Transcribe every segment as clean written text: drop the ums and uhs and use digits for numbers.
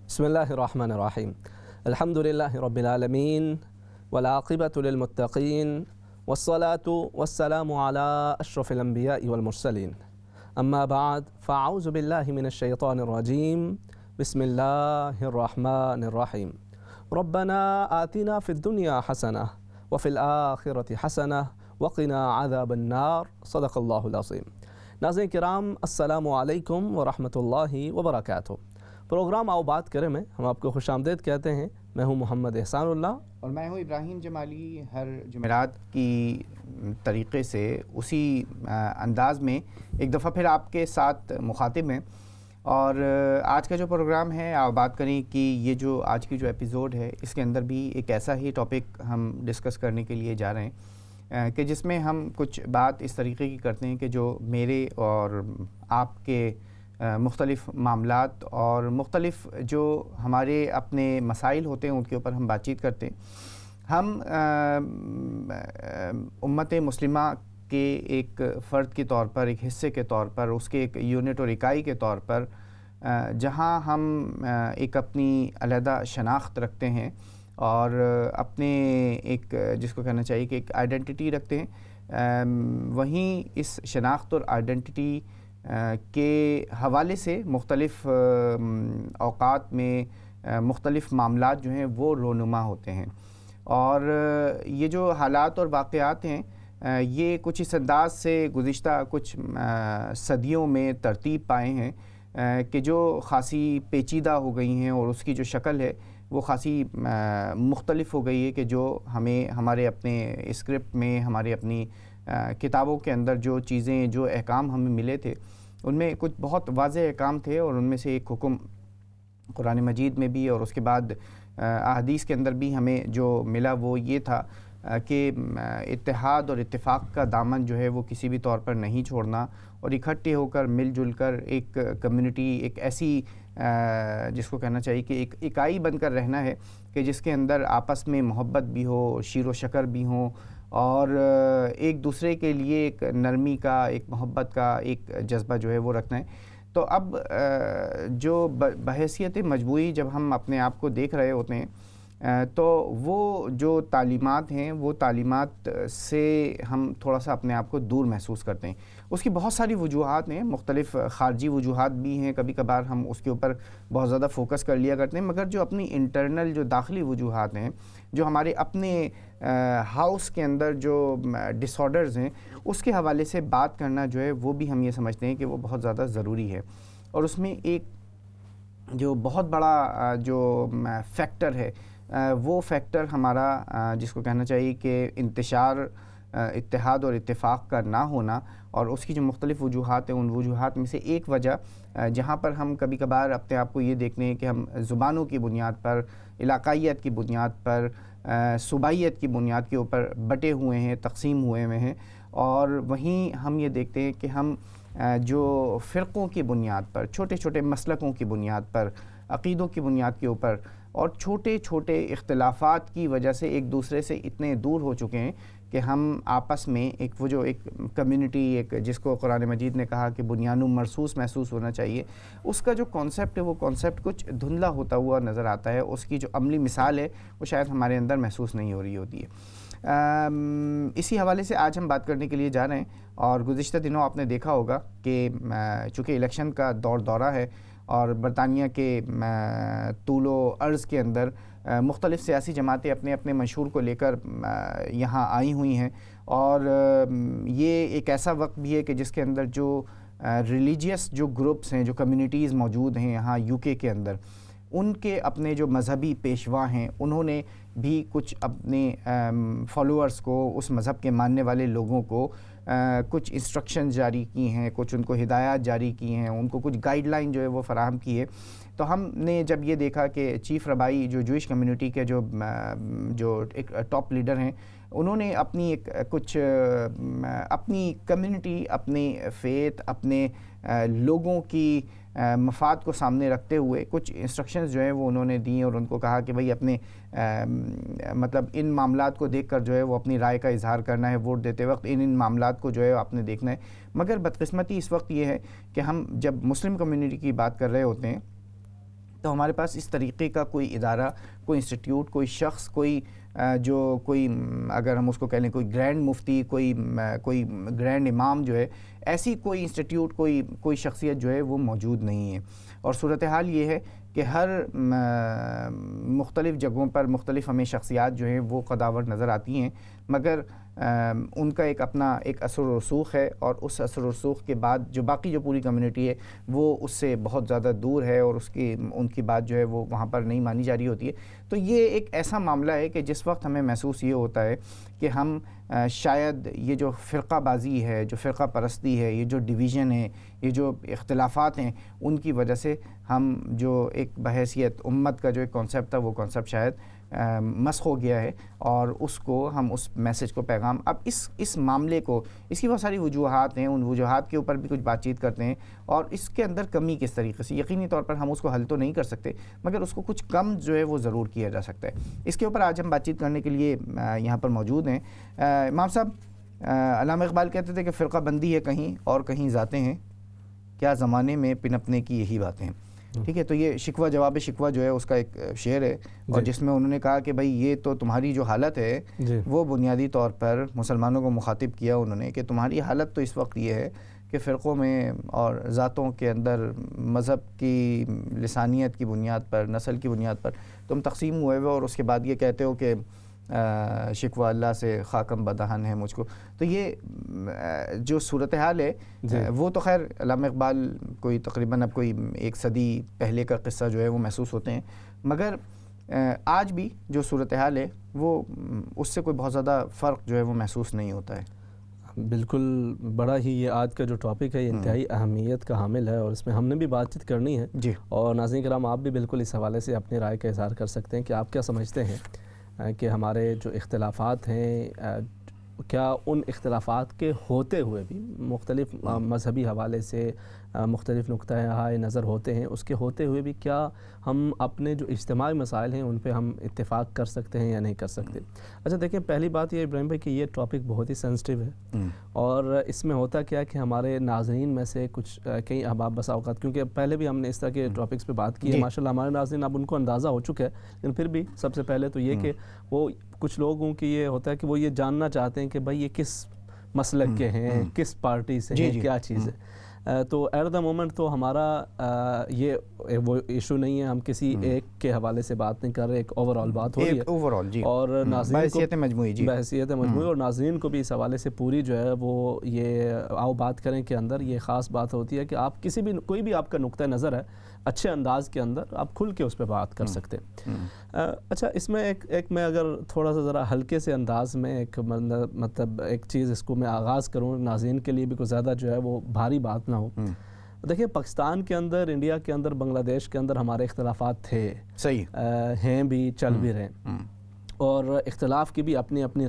بسم الله الرحمن الرحيم. الحمد لله رب العالمين والعاقبة للمتقين والصلاة والسلام على أشرف الأنبياء والمرسلين. أما بعد فأعوذ بالله من الشيطان الرجيم. بسم الله الرحمن الرحيم. ربنا آتنا في الدنيا حسنة وفي الآخرة حسنة وقنا عذاب النار. صدق الله العظيم. ناظرین کرام، السلام علیکم ورحمۃ اللہ وبرکاتہ۔ پروگرام آؤ بات کریں میں ہم آپ کو خوش آمدید کہتے ہیں۔ میں ہوں محمد احسان اللہ اور میں ہوں ابراہیم جمالی۔ ہر جمعرات کی طریقے سے اسی انداز میں ایک دفعہ پھر آپ کے ساتھ مخاطب ہیں، اور آج کا جو پروگرام ہے آپ بات کریں کہ یہ جو آج کی جو ایپیزوڈ ہے اس کے اندر بھی ایک ایسا ہی ٹاپک ہم ڈسکس کرنے کے لیے جا رہے ہیں کہ جس میں ہم کچھ بات اس طریقے کی کرتے ہیں کہ جو میرے اور آپ کے مختلف معاملات اور مختلف جو ہمارے اپنے مسائل ہوتے ہیں ان کے اوپر ہم بات چیت کرتے ہیں۔ ہم امت مسلمہ کے ایک فرد کے طور پر، ایک حصے کے طور پر، اس کے ایک یونٹ اور اکائی کے طور پر جہاں ہم ایک اپنی علیحدہ شناخت رکھتے ہیں اور اپنے ایک جس کو کہنا چاہیے کہ ایک آئیڈینٹی رکھتے ہیں، وہیں اس شناخت اور آئیڈینٹی کے حوالے سے مختلف اوقات میں مختلف معاملات جو ہیں وہ رونما ہوتے ہیں، اور یہ جو حالات اور واقعات ہیں یہ کچھ اس انداز سے گزشتہ کچھ صدیوں میں ترتیب پائے ہیں کہ جو خاصی پیچیدہ ہو گئی ہیں، اور اس کی جو شکل ہے وہ خاصی مختلف ہو گئی ہے کہ جو ہمیں ہمارے اپنے اسکرپٹ میں، ہمارے اپنی کتابوں کے اندر جو چیزیں، جو احکام ہمیں ملے تھے ان میں کچھ بہت واضح احکام تھے، اور ان میں سے ایک حکم قرآن مجید میں بھی اور اس کے بعد احادیث کے اندر بھی ہمیں جو ملا وہ یہ تھا کہ اتحاد اور اتفاق کا دامن جو ہے وہ کسی بھی طور پر نہیں چھوڑنا، اور اکٹھے ہو کر مل جل کر ایک کمیونٹی، ایک ایسی جس کو کہنا چاہیے کہ ایک اکائی بن کر رہنا ہے کہ جس کے اندر آپس میں محبت بھی ہو، شیر و شکر بھی ہوں، اور ایک دوسرے کے لیے ایک نرمی کا، ایک محبت کا ایک جذبہ جو ہے وہ رکھنا ہے۔ تو اب جو بحیثیت مجموعی جب ہم اپنے آپ کو دیکھ رہے ہوتے ہیں تو وہ جو تعلیمات ہیں وہ تعلیمات سے ہم تھوڑا سا اپنے آپ کو دور محسوس کرتے ہیں۔ اس کی بہت ساری وجوہات ہیں، مختلف خارجی وجوہات بھی ہیں، کبھی کبھار ہم اس کے اوپر بہت زیادہ فوکس کر لیا کرتے ہیں، مگر جو اپنی انٹرنل جو داخلی وجوہات ہیں، جو ہمارے اپنے ہاؤس کے اندر جو ڈس آرڈرز ہیں اس کے حوالے سے بات کرنا جو ہے وہ بھی ہم یہ سمجھتے ہیں کہ وہ بہت زیادہ ضروری ہے۔ اور اس میں ایک جو بہت بڑا جو فیکٹر ہے وہ فیکٹر ہمارا جس کو کہنا چاہیے کہ انتشار، اتحاد اور اتفاق کا نہ ہونا، اور اس کی جو مختلف وجوہات ہیں ان وجوہات میں سے ایک وجہ جہاں پر ہم کبھی کبھار اپنے آپ کو یہ دیکھتے ہیں کہ ہم زبانوں کی بنیاد پر، علاقائیت کی بنیاد پر، صوبائیت کی بنیاد کے اوپر بٹے ہوئے ہیں، تقسیم ہوئے ہیں، اور وہیں ہم یہ دیکھتے ہیں کہ ہم جو فرقوں کی بنیاد پر، چھوٹے چھوٹے مسلکوں کی بنیاد پر، عقیدوں کی بنیاد کے اوپر اور چھوٹے چھوٹے اختلافات کی وجہ سے ایک دوسرے سے اتنے دور ہو چکے ہیں کہ ہم آپس میں ایک وہ جو ایک کمیونٹی، ایک جس کو قرآن مجید نے کہا کہ بنیانوں مرصوص محسوس ہونا چاہیے، اس کا جو کانسیپٹ ہے وہ کانسیپٹ کچھ دھندلا ہوتا ہوا نظر آتا ہے، اس کی جو عملی مثال ہے وہ شاید ہمارے اندر محسوس نہیں ہو رہی ہوتی ہے۔ اسی حوالے سے آج ہم بات کرنے کے لیے جا رہے ہیں، اور گزشتہ دنوں آپ نے دیکھا ہوگا کہ چونکہ الیکشن کا دورہ ہے اور برطانیہ کے طول و عرض کے اندر مختلف سیاسی جماعتیں اپنے اپنے منشور کو لے کر یہاں آئی ہوئی ہیں، اور یہ ایک ایسا وقت بھی ہے کہ جس کے اندر جو ریلیجیس جو گروپس ہیں، جو کمیونٹیز موجود ہیں یہاں یو کے اندر، ان کے اپنے جو مذہبی پیشوا ہیں انہوں نے بھی کچھ اپنے فالوورز کو، اس مذہب کے ماننے والے لوگوں کو کچھ انسٹرکشن جاری کی ہیں، کچھ ان کو ہدایات جاری کی ہیں، ان کو کچھ گائیڈ لائن جو ہے وہ فراہم کی ہے۔ تو ہم نے جب یہ دیکھا کہ چیف ربائی جو جوئش کمیونٹی کے جو ایک ٹاپ لیڈر ہیں، انہوں نے اپنی ایک کچھ اپنی کمیونٹی، اپنی فیتھ، اپنے لوگوں کی مفاد کو سامنے رکھتے ہوئے کچھ انسٹرکشنز جو ہیں وہ انہوں نے دیں، اور ان کو کہا کہ بھئی اپنے مطلب ان معاملات کو دیکھ کر جو ہے وہ اپنی رائے کا اظہار کرنا ہے، ووٹ دیتے وقت ان معاملات کو جو ہے آپ نے دیکھنا ہے۔ مگر بدقسمتی اس وقت یہ ہے کہ ہم جب مسلم کمیونٹی کی بات کر رہے ہوتے ہیں تو ہمارے پاس اس طریقے کا کوئی ادارہ، کوئی انسٹیٹیوٹ، کوئی شخص، کوئی اگر ہم اس کو کہہ لیں کوئی گرینڈ مفتی، کوئی گرینڈ امام جو ہے، ایسی کوئی انسٹیٹیوٹ، کوئی شخصیت جو ہے وہ موجود نہیں ہے. اور صورتحال یہ ہے کہ ہر مختلف جگہوں پر مختلف ہمیں شخصیات جو ہیں وہ قداور نظر آتی ہیں، مگر ان کا اپنا ایک اثر و رسوخ ہے، اور اس اثر و رسوخ کے بعد جو باقی جو پوری کمیونٹی ہے وہ اس سے بہت زیادہ دور ہے، اور ان کی بات جو ہے وہ وہاں پر نہیں مانی جا رہی ہوتی ہے. تو یہ ایک ایسا معاملہ ہے کہ جس وقت ہمیں محسوس یہ ہوتا ہے کہ ہم شاید یہ جو فرقہ بازی ہے، جو فرقہ پرستی ہے، یہ جو ڈویژن ہے، یہ جو اختلافات ہیں، ان کی وجہ سے ہم جو ایک بحیثیت امت کا جو ایک کانسیپٹ تھا وہ کانسیپٹ شاید مسخ ہو گیا ہے، اور اس کو ہم اس میسج کو پیغام اب اس معاملے کو، اس کی بہت ساری وجوہات ہیں، ان وجوہات کے اوپر بھی کچھ بات چیت کرتے ہیں، اور اس کے اندر کمی کس طریقے سے، یقینی طور پر ہم اس کو حل تو نہیں کر سکتے مگر اس کو کچھ کم جو ہے وہ ضرور کیا جا سکتا ہے. اس کے اوپر آج ہم بات چیت کرنے کے لیے یہاں پر موجود ہیں. امام صاحب، علامہ اقبال کہتے تھے کہ فرقہ بندی ہے کہیں اور کہیں ذاتیں ہیں، کیا زمانے میں پنپنے کی یہی باتیں ہیں. ٹھیک ہے، تو یہ شکوہ جواب شکوہ جو ہے اس کا ایک شعر ہے، اور جس میں انہوں نے کہا کہ بھائی یہ تو تمہاری جو حالت ہے وہ بنیادی طور پر مسلمانوں کو مخاطب کیا انہوں نے کہ تمہاری حالت تو اس وقت یہ ہے کہ فرقوں میں اور ذاتوں کے اندر مذہب کی لسانیت کی بنیاد پر، نسل کی بنیاد پر تم تقسیم ہوئے اور اس کے بعد یہ کہتے ہو کہ شکوہ اللہ سے خاکم بدہن ہے مجھ کو. تو یہ جو صورتحال ہے وہ تو خیر علامہ اقبال کوئی تقریباً اب کوئی 1 صدی پہلے کا قصہ جو ہے وہ محسوس ہوتے ہیں، مگر آج بھی جو صورتحال ہے وہ اس سے کوئی بہت زیادہ فرق جو ہے وہ محسوس نہیں ہوتا ہے. بالکل، بڑا ہی یہ آج کا جو ٹاپک ہے یہ انتہائی اہمیت کا حامل ہے، اور اس میں ہم نے بھی بات چیت کرنی ہے. جی. اور ناظرین کرام، آپ بھی بالکل اس حوالے سے اپنی رائے کا اظہار کر سکتے ہیں کہ آپ کیا سمجھتے ہیں کہ ہمارے جو اختلافات ہیں، کیا ان اختلافات کے ہوتے ہوئے بھی مختلف مذہبی حوالے سے مختلف نقطہ نظر ہوتے ہیں، اس کے ہوتے ہوئے بھی کیا ہم اپنے جو اجتماعی مسائل ہیں ان پہ ہم اتفاق کر سکتے ہیں یا نہیں کر سکتے؟ اچھا دیکھیں، پہلی بات یہ ابراہیم بھائی کہ یہ ٹاپک بہت ہی سینسٹیو ہے، اور اس میں ہوتا کیا کہ ہمارے ناظرین میں سے کچھ کئی احباب بسا اوقات، کیونکہ پہلے بھی ہم نے اس طرح کے ٹاپکس پہ بات کی ہے، ماشاءاللہ ہمارے ناظرین اب ان کو اندازہ ہو چکا ہے، لیکن پھر بھی سب سے پہلے تو یہ کہ وہ کچھ لوگوں کی یہ ہوتا ہے کہ وہ یہ جاننا چاہتے ہیں کہ بھائی یہ کس مسلک کے ہیں، کس پارٹی سے ہیں، کیا چیز ہے. تو ایٹ دا مومنٹ تو ہمارا یہ وہ ایشو نہیں ہے، ہم کسی ایک کے حوالے سے بات نہیں کر رہے، ایک اوور آل بات ہو رہی ہے، اور ناظرین بحیثیت مجموعی اور ناظرین کو بھی اس حوالے سے پوری جو ہے وہ یہ آؤ بات کریں کے اندر یہ خاص بات ہوتی ہے کہ آپ کوئی بھی آپ کا نقطہ نظر ہے اچھے انداز کے اندر آپ کھل کے اس پہ بات کر سکتے ہیں. اچھا، اس میں ایک میں اگر تھوڑا سا ذرا ہلکے سے انداز میں ایک مطلب ایک چیز اس کو میں آغاز کروں، ناظرین کے لیے بھی کوئی زیادہ جو ہے وہ بھاری بات نہ ہو. دیکھیں، پاکستان کے اندر، انڈیا کے اندر، بنگلہ دیش کے اندر ہمارے اختلافات تھے، صحیح ہیں بھی، چل بھی رہے ہیں، اور اختلاف کی بھی اپنی اپنی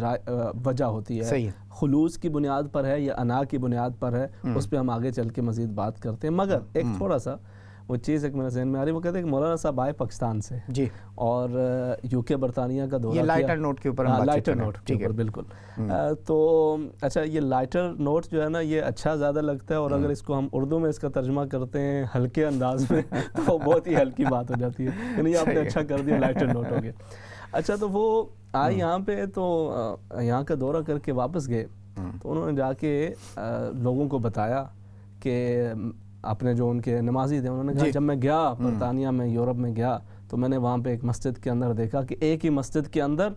وجہ ہوتی ہے، خلوص کی بنیاد پر ہے یا انا کی بنیاد پر ہے، اس پہ ہم آگے چل کے مزید بات کرتے ہیں. مگر ایک تھوڑا سا وہ چیز ایک میرے ذہن میں آ رہی، وہ کہتے ہیں کہ مولانا صاحب آئے پاکستان سے جی، اور یو کے برطانیہ کا دورہ کیا، لائٹر نوٹ کے اوپر لائٹر نوٹ کے اوپر بالکل. تو اچھا، یہ لائٹر نوٹ جو ہے نا یہ اچھا زیادہ لگتا ہے، اور اگر اس کو ہم اردو میں اس کا ترجمہ کرتے ہیں ہلکے انداز میں تو بہت ہی ہلکی بات ہو جاتی ہے، یعنی آپ نے اچھا کر دیا، لائٹر نوٹ ہو گیا. اچھا، تو وہ آئے یہاں پہ، تو یہاں کا دورہ کر کے واپس گئے، تو انہوں نے جا کے لوگوں کو بتایا کہ اپنے جو ان کے نمازی تھے، انہوں نے کہا جب میں گیا برطانیہ میں، یورپ میں گیا، تو میں نے وہاں پہ ایک مسجد کے اندر دیکھا کہ ایک ہی مسجد کے اندر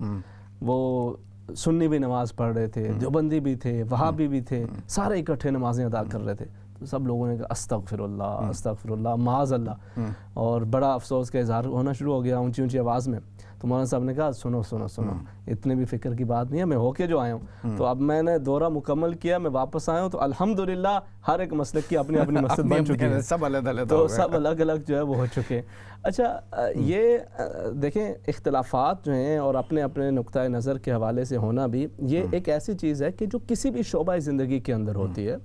وہ سنی بھی نماز پڑھ رہے تھے، دیوبندی بھی تھے، وہابی بھی تھے، سارے اکٹھے نمازیں ادا کر رہے تھے. تو سب لوگوں نے کہا استغفر اللہ استغفر اللہ معاذ اللہ، اور بڑا افسوس کا اظہار ہونا شروع ہو گیا اونچی اونچی آواز میں. تو مولانا صاحب نے کہا سنو سنو سنو، اتنے بھی فکر کی بات نہیں ہے، میں ہو کے جو آیا ہوں، تو اب میں نے دورہ مکمل کیا، میں واپس آیا ہوں، تو الحمدللہ ہر ایک مسلک کی اپنی اپنی مسجد بن چکی ہے، سب الگ الگ، تو سب الگ الگ جو ہے وہ ہو چکے ہیں. اچھا، یہ دیکھیں اختلافات جو ہیں اور اپنے اپنے نقطۂ نظر کے حوالے سے ہونا بھی یہ ایک ایسی چیز ہے کہ جو کسی بھی شعبہ زندگی کے اندر ہوتی ہے.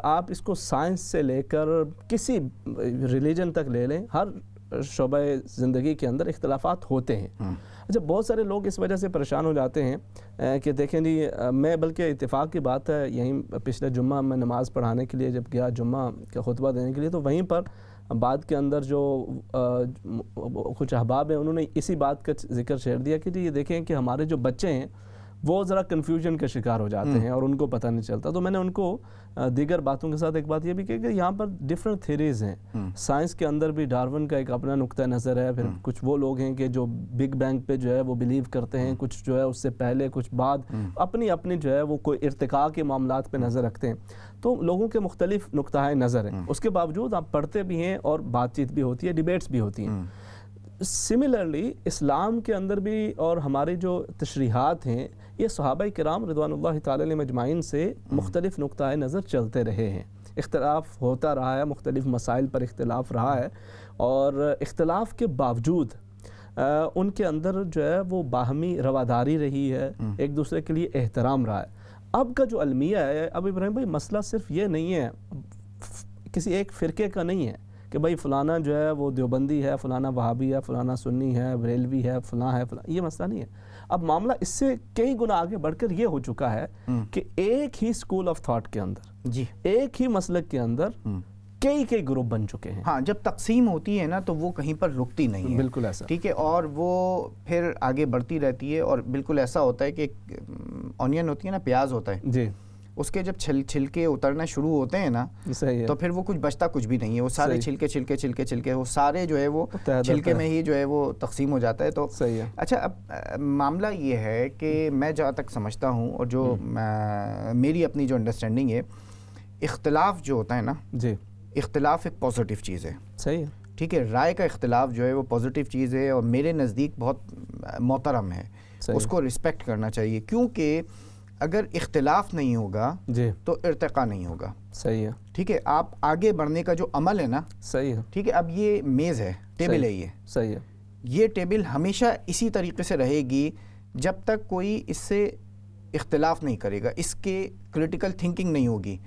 آپ اس کو سائنس سے لے کر کسی ریلیجن تک لے لیں، ہر شعبہ زندگی کے اندر اختلافات ہوتے ہیں. اچھا، بہت سارے لوگ اس وجہ سے پریشان ہو جاتے ہیں کہ دیکھیں جی، میں بلکہ اتفاق کی بات ہے، یہیں پچھلے جمعہ میں نماز پڑھانے کے لیے جب گیا، جمعہ کا خطبہ دینے کے لیے، تو وہیں پر بعد کے اندر جو کچھ احباب ہیں انہوں نے اسی بات کا ذکر چھیڑ دیا کہ جی یہ دیکھیں کہ ہمارے جو بچے ہیں وہ ذرا کنفیوژن کا شکار ہو جاتے ہیں اور ان کو پتہ نہیں چلتا. تو میں نے ان کو دیگر باتوں کے ساتھ ایک بات یہ بھی کہ یہاں پر ڈفرینٹ تھیریز ہیں. سائنس کے اندر بھی ڈارون کا ایک اپنا نقطہ نظر ہے, پھر کچھ وہ لوگ ہیں کہ جو بگ بینگ پہ جو ہے وہ بلیو کرتے ہیں, کچھ جو ہے اس سے پہلے کچھ بعد, اپنی اپنی جو ہے وہ کوئی ارتقاء کے معاملات پہ نظر رکھتے ہیں. تو لوگوں کے مختلف نقطۂ نظر ہیں. اس کے باوجود آپ پڑھتے بھی ہیں اور بات چیت بھی ہوتی ہے, ڈیبیٹس بھی ہوتی ہیں. سملرلی اسلام کے اندر بھی اور ہماری جو تشریحات ہیں یہ صحابہ کرام رضوان اللہ تعالی علیہم اجمعین سے مختلف نقطۂ نظر چلتے رہے ہیں. اختلاف ہوتا رہا ہے, مختلف مسائل پر اختلاف رہا ہے, اور اختلاف کے باوجود ان کے اندر جو ہے وہ باہمی رواداری رہی ہے, ایک دوسرے کے لیے احترام رہا ہے. اب کا جو المیہ ہے, اب ابراہیم بھائی مسئلہ صرف یہ نہیں ہے, کسی ایک فرقے کا نہیں ہے کہ بھائی فلانا جو ہے وہ دیوبندی ہے, فلانا وہابی ہے, فلانا سنی ہے, بریلوی ہے, فلاں ہے, فلاں. یہ مسئلہ نہیں ہے. اب معاملہ اس سے کئی گنا آگے بڑھ کر یہ ہو چکا ہے کہ ایک ہی اسکول آف تھاٹ کے اندر, ایک ہی مسلک کے اندر کئی گروپ بن چکے ہیں. ہاں, جب تقسیم ہوتی ہے نا تو وہ کہیں پر رکتی نہیں ہے. بالکل ایسا, ٹھیک ہے, اور وہ پھر آگے بڑھتی رہتی ہے. اور بالکل ایسا ہوتا ہے کہ آنین ہوتی ہے نا, پیاز ہوتا ہے جی, اس کے جب چھلکے اترنا شروع ہوتے ہیں نا تو پھر وہ کچھ بچتا کچھ بھی نہیں ہے. وہ سارے چھلکے وہ سارے جو ہے وہ چھلکے میں ہی جو ہے وہ تقسیم ہو جاتا ہے. تو اچھا, اب معاملہ یہ ہے کہ میں جہاں تک سمجھتا ہوں اور جو میری اپنی جو انڈرسٹینڈنگ ہے, اختلاف جو ہوتا ہے نا جی, اختلاف ایک پازیٹیو چیز ہے. صحیح ہے, ٹھیک ہے, رائے کا اختلاف جو ہے وہ پازیٹیو چیز ہے اور میرے نزدیک بہت محترم ہے. اس کو رسپیکٹ کرنا چاہیے, کیونکہ اگر اختلاف نہیں ہوگا جی تو ارتقاء نہیں ہوگا. صحیح ہے, ٹھیک ہے. آپ آگے بڑھنے کا جو عمل ہے نا, صحیح ہے, ٹھیک ہے, اب یہ میز ہے, ٹیبل ہے, یہ صحیح ہے, یہ ٹیبل ہمیشہ اسی طریقے سے رہے گی جب تک کوئی اس سے اختلاف نہیں کرے گا, اس کے کریٹیکل تھنکنگ نہیں ہوگی.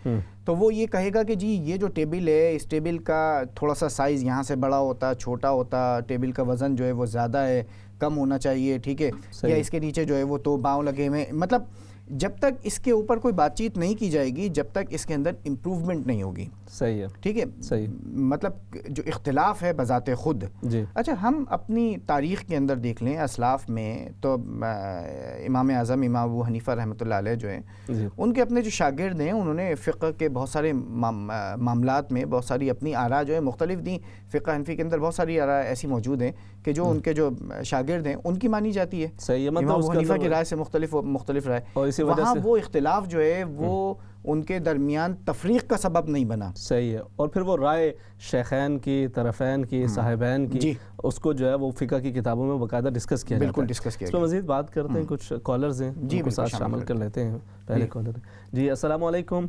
تو وہ یہ کہے گا کہ جی یہ جو ٹیبل ہے, اس ٹیبل کا تھوڑا سا سائز یہاں سے بڑا ہوتا, چھوٹا ہوتا, ٹیبل کا وزن جو ہے وہ زیادہ ہے, کم ہونا چاہیے, ٹھیک ہے, یا اس کے نیچے جو ہے وہ تو باؤں لگے ہوئے. مطلب جب تک اس کے اوپر کوئی بات چیت نہیں کی جائے گی, جب تک اس کے اندر امپروومنٹ نہیں ہوگی. صحیح ہے, ٹھیک ہے, صحیح. مطلب جو اختلاف ہے بذات خود جی. اچھا, ہم اپنی تاریخ کے اندر دیکھ لیں, اسلاف میں تو امام اعظم امام ابو حنیفہ رحمۃ اللہ علیہ جو ہیں جی, ان کے اپنے جو شاگرد ہیں انہوں نے فقہ کے بہت سارے معاملات میں بہت ساری اپنی آراء جو ہے مختلف دیں. فقہ حنفی کے اندر بہت ساری آراء ایسی موجود ہیں کہ جو ان کے جو شاگرد ہیں ان کی مانی جاتی ہے. صحیح ہے, امام ابو حنیفہ کی رائے سے مختلف رائے, وہاں وہ اختلاف جو ہے وہ ان کے درمیان تفریق کا سبب نہیں بنا. صحیح ہے, اور پھر وہ رائے شیخین کی, طرفین کی, صاحبین کی, اس کو جو ہے وہ فقہ کی کتابوں میں باقاعدہ ڈسکس کیا جاتا ہے. بالکل ڈسکس کیا. اس میں مزید بات کرتے ہیں, کچھ کالرز ہیں جن کو ساتھ شامل کر لیتے ہیں. پہلے کالر جی, السلام علیکم.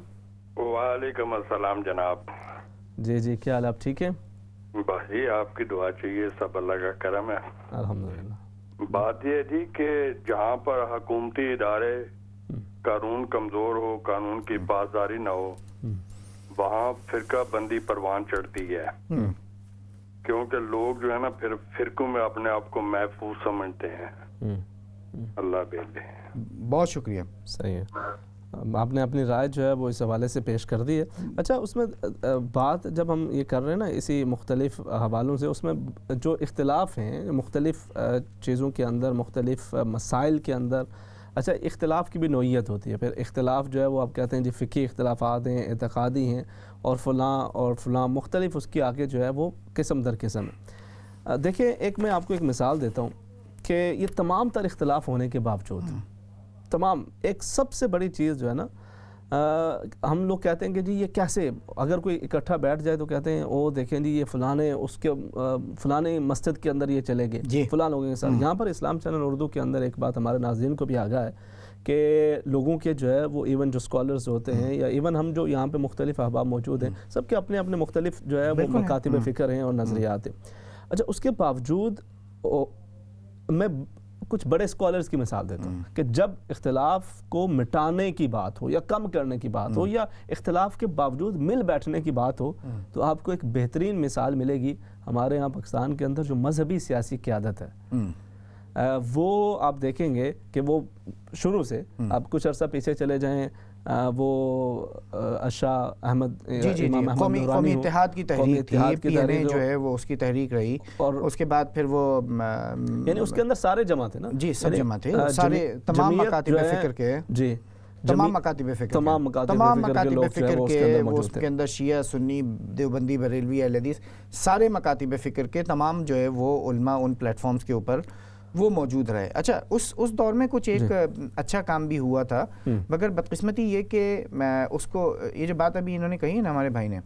وعلیکم السلام جناب. جی جی, کیا حال, آپ ٹھیک ہیں؟ بھائی آپ کی دعا چاہیے, سب اللہ کا کرم ہے الحمدللہ. بات یہ تھی کہ جہاں پر حکومتی ادارے قانون کمزور ہو, قانون کی پاسداری نہ ہو, وہاں فرقہ بندی پروان چڑھتی ہے, کیونکہ لوگ جو ہے نا پھر فرقوں میں اپنے آپ کو محفوظ سمجھتے ہیں. اللہ بہتر. بہت شکریہ. صحیح ہے, آپ نے اپنی رائے جو ہے وہ اس حوالے سے پیش کر دی ہے. اچھا, اس میں بات جب ہم یہ کر رہے ہیں نا اسی مختلف حوالوں سے, اس میں جو اختلاف ہیں مختلف چیزوں کے اندر, مختلف مسائل کے اندر, اچھا اختلاف کی بھی نوعیت ہوتی ہے. پھر اختلاف جو ہے وہ آپ کہتے ہیں جی فقہی اختلافات ہیں, اعتقادی ہیں, اور فلاں مختلف اس کی آگے جو ہے وہ قسم در قسم ہے. دیکھیں, ایک میں آپ کو ایک مثال دیتا ہوں کہ یہ تمام تر اختلاف ہونے کے باوجود تمام, ایک سب سے بڑی چیز جو ہے نا, ہم لوگ کہتے ہیں کہ جی یہ کیسے, اگر کوئی اکٹھا بیٹھ جائے تو کہتے ہیں او دیکھیں جی یہ فلانے اس کے فلانے مسجد کے اندر یہ چلے گئے فلاں لوگوں کے ساتھ. یہاں پر اسلام چینل اردو کے اندر ایک بات ہمارے ناظرین کو بھی آگاہ ہے کہ لوگوں کے جو ہے وہ ایون جو اسکالرز ہوتے ہیں یا ایون ہم جو یہاں پہ مختلف احباب موجود ہیں, سب کے اپنے اپنے مختلف جو ہے وہ مکاتب فکر ہیں اور نظریات ہیں. اچھا, اس کے باوجود میں کچھ بڑے اسکالرز کی مثال دیتا ہوں کہ جب اختلاف کو مٹانے کی بات ہو یا کم کرنے کی بات ہو یا اختلاف کے باوجود مل بیٹھنے کی بات ہو, تو آپ کو ایک بہترین مثال ملے گی ہمارے یہاں پاکستان کے اندر جو مذہبی سیاسی قیادت ہے. وہ آپ دیکھیں گے کہ وہ شروع سے, آپ کچھ عرصہ پیچھے چلے جائیں, وہ اشا احمد جی جی امام جی احمد قومی نورانی ہو، اتحاد کی قومی تحریک تھی، اتحاد کی پی این اے تحریک جو ہے وہ اس کی تحریک رہی، اور اس کے بعد پھر وہ یعنی اس کے اندر سارے جمع تھے نا، جی سب یعنی جمع تھے سارے تمام جمعیت مکاتب جو ہے، فکر کے، جی تمام مکاتب فکر تمام کے، مکاتب تمام فکر کے مکاتب لوگ جو ہے فکر وہ اس کے کے، اندر وہ موجود اس تھے۔ کے اندر شیعہ سنی دیوبندی بریلوی اہل حدیث سارے مکاتب فکر کے تمام جو ہے وہ علماء ان پلیٹ فارمز کے اوپر وہ موجود رہے۔ اچھا اس دور میں کچھ ایک اچھا کام بھی ہوا تھا، مگر بدقسمتی یہ کہ اس کو یہ جو بات ابھی انہوں نے کہی ہے نا ہمارے بھائی نے،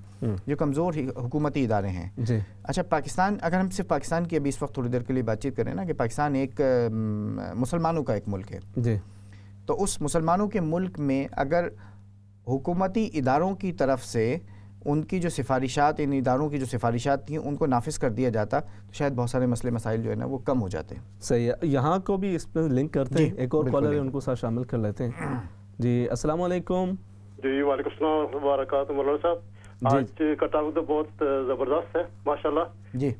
جو کمزور حکومتی ادارے ہیں، اچھا پاکستان، اگر ہم صرف پاکستان کی ابھی اس وقت تھوڑی دیر کے لیے بات چیت کریں نا کہ پاکستان ایک مسلمانوں کا ایک ملک ہے، جی تو اس مسلمانوں کے ملک میں اگر حکومتی اداروں کی طرف سے ان کی جو سفارشات، ان اداروں کی جو سفارشات تھیں ان کو نافذ کر دیا جاتا تو شاید بہت سارے مسئلے مسائل جو ہے نا وہ کم ہو جاتے ہیں۔ صحیح ہے، یہاں کو بھی اس پہ لنک کرتے ہیں، ایک اور کالر ہے ان کو ساتھ شامل کر لیتے ہیں۔ جی السلام علیکم۔ جی وعلیکم السلام ورحمۃ اللہ وبرکاتہ۔ مولانا صاحب آج کا ٹاپک تو بہت زبردست ہے ماشاءاللہ۔ جی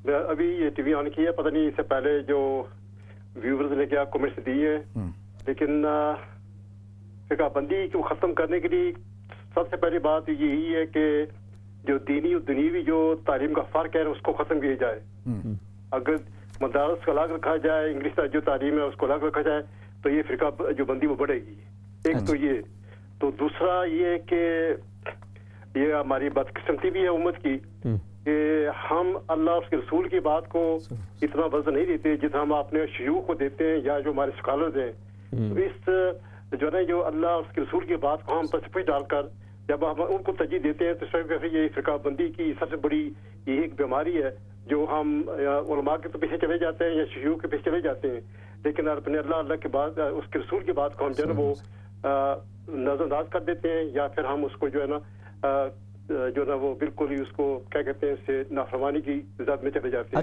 میں ابھی یہ ٹی وی آن کی ہے، پتہ نہیں اس سے پہلے جو ویورز نے کیا کمنٹس دیے ہیں، لیکن فقہ بندی کو ختم کرنے کے لیے سب سے پہلی بات یہی ہے کہ جو دینی اور دنیوی جو تعلیم کا فرق ہے اس کو ختم کیا جائے۔ اگر مدارس کو الگ رکھا جائے، انگلش جو تعلیم ہے اس کو الگ رکھا جائے تو یہ فرقہ جو بندی وہ بڑھے گی، ایک تو یہ۔ تو دوسرا یہ ہے کہ یہ ہماری بدقسمتی بھی ہے امت کی کہ ہم اللہ اور اس کے رسول کی بات کو اتنا وزن نہیں دیتے جتنا ہم اپنے شیوخ کو دیتے ہیں یا جو ہمارے اسکالرز ہیں۔ اس جو ہے جو اللہ اور اس کے رسول کی بات کو ہم پچ ڈال کر جب ہم ان کو ترجیح دیتے ہیں تو یہ فرقہ بندی کی سب سے بڑی یہ ایک بیماری ہے جو ہم علماء کے تو پیچھے چلے جاتے ہیں یا شیوخ کے پیچھے چلے جاتے ہیں، لیکن اپنے اللہ کے بات، اس کے رسول کی بات کو ہم جو ہے نا وہ نظر انداز کر دیتے ہیں، یا پھر ہم اس کو جو ہے نا جو نا وہ بالکل ہی اس کو کیا کہتے ہیں سے نافرمانی کی ذات میں چلے جاتے ہیں۔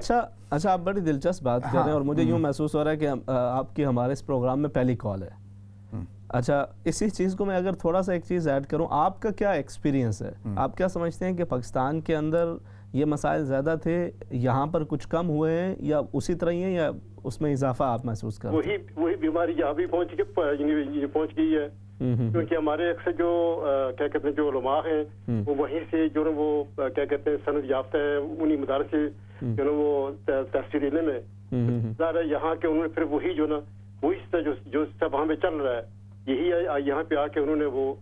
اچھا آپ بڑی دلچسپ بات کر رہے ہیں اور مجھے یوں محسوس ہو رہا ہے کہ آپ کی ہمارے اس پروگرام میں پہلی کال ہے۔ اچھا اسی چیز کو میں اگر تھوڑا سا ایک چیز ایڈ کروں، آپ کا کیا ایکسپیرینس ہے؟ آپ کیا سمجھتے ہیں کہ پاکستان کے اندر یہ مسائل زیادہ تھے، یہاں پر کچھ کم ہوئے ہیں یا اسی طرح ہی ہیں یا اس میں اضافہ آپ محسوس کر رہے ہیں؟ وہی بیماری یہاں بھی پہنچ گئی ہے، کیونکہ ہمارے اکثر جو کیا کہتے ہیں جو علماء ہیں وہ وہیں سے جو نا وہ کیا کہتے ہیں سند یافتہ ہیں، انہی مدارس سے جو نا وہ تحصیل علم ہے، ظاہر ہے یہاں کے انہوں نے پھر وہی جو نا وہی جو سب وہاں پہ چل رہا ہے یہی یہاں پہ آ کے انہوں نے وہ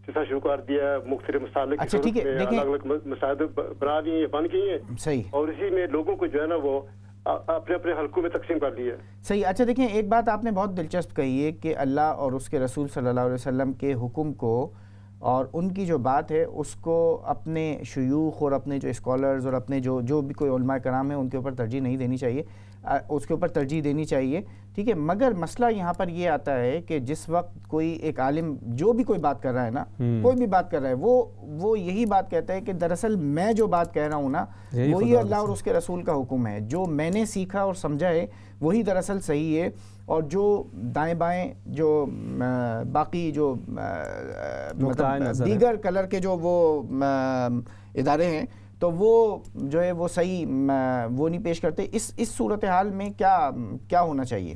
سلسلہ شروع کر دیا ہے، مختلف مسائل کی صورت میں الگ الگ مسائل بنا دیے ہیں، بن گئی ہیں، صحیح، اور اسی میں لوگوں کو جو ہے نا وہ اپنے اپنے حلقوں میں تقسیم کر لیا ہے۔ صحیح۔ اچھا دیکھیں ایک بات آپ نے بہت دلچسپ کہی ہے کہ اللہ اور اس کے رسول صلی اللہ علیہ وسلم کے حکم کو اور ان کی جو بات ہے اس کو اپنے شیوخ اور اپنے جو اسکالرز اور اپنے جو بھی کوئی علماء کرام ہیں ان کے اوپر ترجیح نہیں دینی چاہیے، اس کے اوپر ترجیح دینی چاہیے، ٹھیک ہے، مگر مسئلہ یہاں پر یہ آتا ہے کہ جس وقت کوئی ایک عالم جو بھی کوئی بات کر رہا ہے نا، کوئی بھی بات کر رہا ہے وہ یہی بات کہتا ہے کہ دراصل میں جو بات کہہ رہا ہوں نا وہی اللہ اور اس کے رسول کا حکم ہے، جو میں نے سیکھا اور سمجھا ہے وہی دراصل صحیح ہے، اور جو دائیں بائیں جو باقی جو دیگر کلر کے جو وہ ادارے ہیں تو وہ جو ہے وہ صحیح وہ نہیں پیش کرتے۔ اس صورتحال میں کیا ہونا چاہیے،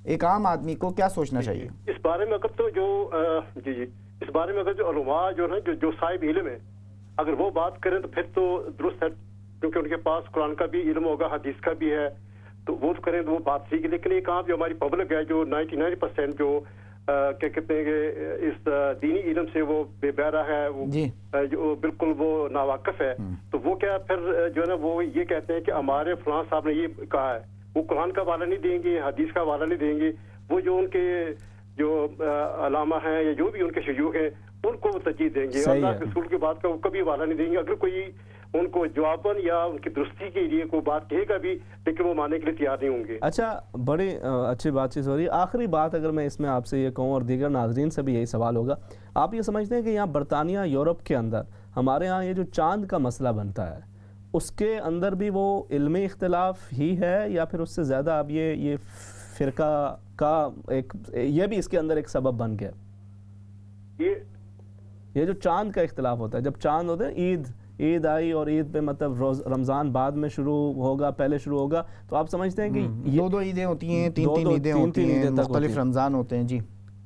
ایک عام آدمی کو کیا سوچنا چاہیے اس بارے میں؟ اگر تو جو اس بارے میں اگر جو علماء جو ہے جو صاحب علم ہے اگر وہ بات کریں تو پھر تو درست ہے، کیونکہ ان کے پاس قرآن کا بھی علم ہوگا، حدیث کا بھی ہے، تو وہ کریں تو وہ بات ٹھیک ہے۔ لیکن ایک عام جو ہماری پبلک ہے جو 99% جو کیا کہتے ہیں کہ اس دینی علم سے وہ بے بہرا ہے، وہ جو بالکل وہ ناواقف ہے، تو وہ کیا پھر جو ہے نا وہ یہ کہتے ہیں کہ ہمارے فلاں صاحب نے یہ کہا ہے، وہ قرآن کا حوالہ نہیں دیں گے، حدیث کا حوالہ نہیں دیں گے، وہ جو ان کے جو علامہ ہیں یا جو بھی ان کے شیوخ ہیں ان کو وہ ترجیح دیں گے، اللہ کے رسول کی بات کا وہ کبھی حوالہ نہیں دیں گے۔ اگر کوئی ان کو جواباً یا ان کی درستی کے لیے کوئی بات کہے گا بھی لیکن وہ ماننے کے لیے تیار نہیں ہوں گے۔ اچھا بڑی اچھی بات چیت ہو رہی ہے۔ آخری بات اگر میں اس میں آپ سے یہ کہوں اور دیگر ناظرین سے بھی یہی سوال ہوگا، آپ یہ سمجھتے ہیں کہ یہاں برطانیہ یورپ کے اندر ہمارے ہاں یہ جو چاند کا مسئلہ بنتا ہے اس کے اندر بھی وہ علمی اختلاف ہی ہے یا پھر اس سے زیادہ اب یہ فرقہ کا ایک یہ بھی اس کے اندر ایک سبب بن گیا؟ یہ جو چاند کا اختلاف ہوتا ہے، جب چاند ہوتے ہیں عید آئی اور عید پہ مطلب رمضان بعد میں شروع ہوگا، پہلے شروع ہوگا، تو آپ سمجھتے ہیں کہ دو عیدیں ہوتی ہیں، تین عیدیں ہوتی ہیں، مختلف رمضان ہوتے ہیں۔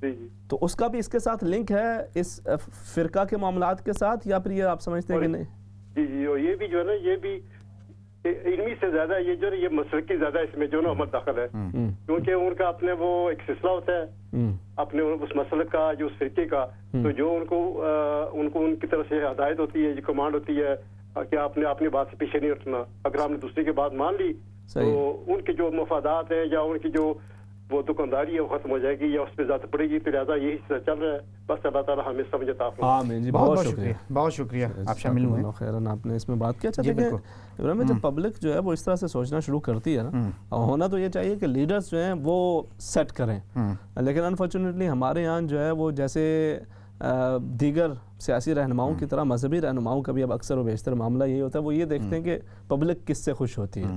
جی جی تو اس کا بھی اس کے ساتھ لنک ہے اس فرقہ کے معاملات کے ساتھ، یا پھر یہ آپ سمجھتے ہیں کہ نہیں؟ جی جی، اور یہ بھی جو ہے نا، یہ بھی علمی سے زیادہ یہ جو ہے یہ مسلکی زیادہ اس میں جو نا عمل داخل ہے، کیونکہ ان کا اپنے وہ ایک سلسلہ ہوتا ہے اپنے اس مسلک کا، جو اس فرقے کا، تو جو ان کو ان کی طرف سے ہدایت ہوتی ہے، جو کمانڈ ہوتی ہے کہ آپ نے اپنی بات سے پیچھے نہیں ہٹنا. اگر آپ نے دوسرے کی بات مان لی تو ان کے جو مفادات ہیں یا ان کی جو وہ دکانداری ہے وہ ختم ہو جائے گی یا اس پہ زیادہ پڑے گی. تو لہٰذا یہی چل رہا ہے. بس اللہ تعالیٰ ہمیں سمجھ عطا فرمائے. آمین جی، بہت شکریہ، بہت شکریہ آپ شامل ہوئے. خیرن آپ نے اس میں بات کیا. چاہتے کہ ابراہیم جب پبلک جو ہے وہ اس طرح سے سوچنا شروع کرتی ہے نا، ہونا تو یہ چاہیے کہ لیڈرز جو ہیں وہ سیٹ کریں، لیکن انفارچونیٹلی ہمارے یہاں جو ہے وہ جیسے دیگر سیاسی رہنماؤں کی طرح مذہبی رہنماؤں کا بھی اب اکثر و بیشتر معاملہ یہی ہوتا ہے، وہ یہ دیکھتے ہیں کہ پبلک کس سے خوش ہوتی ہے.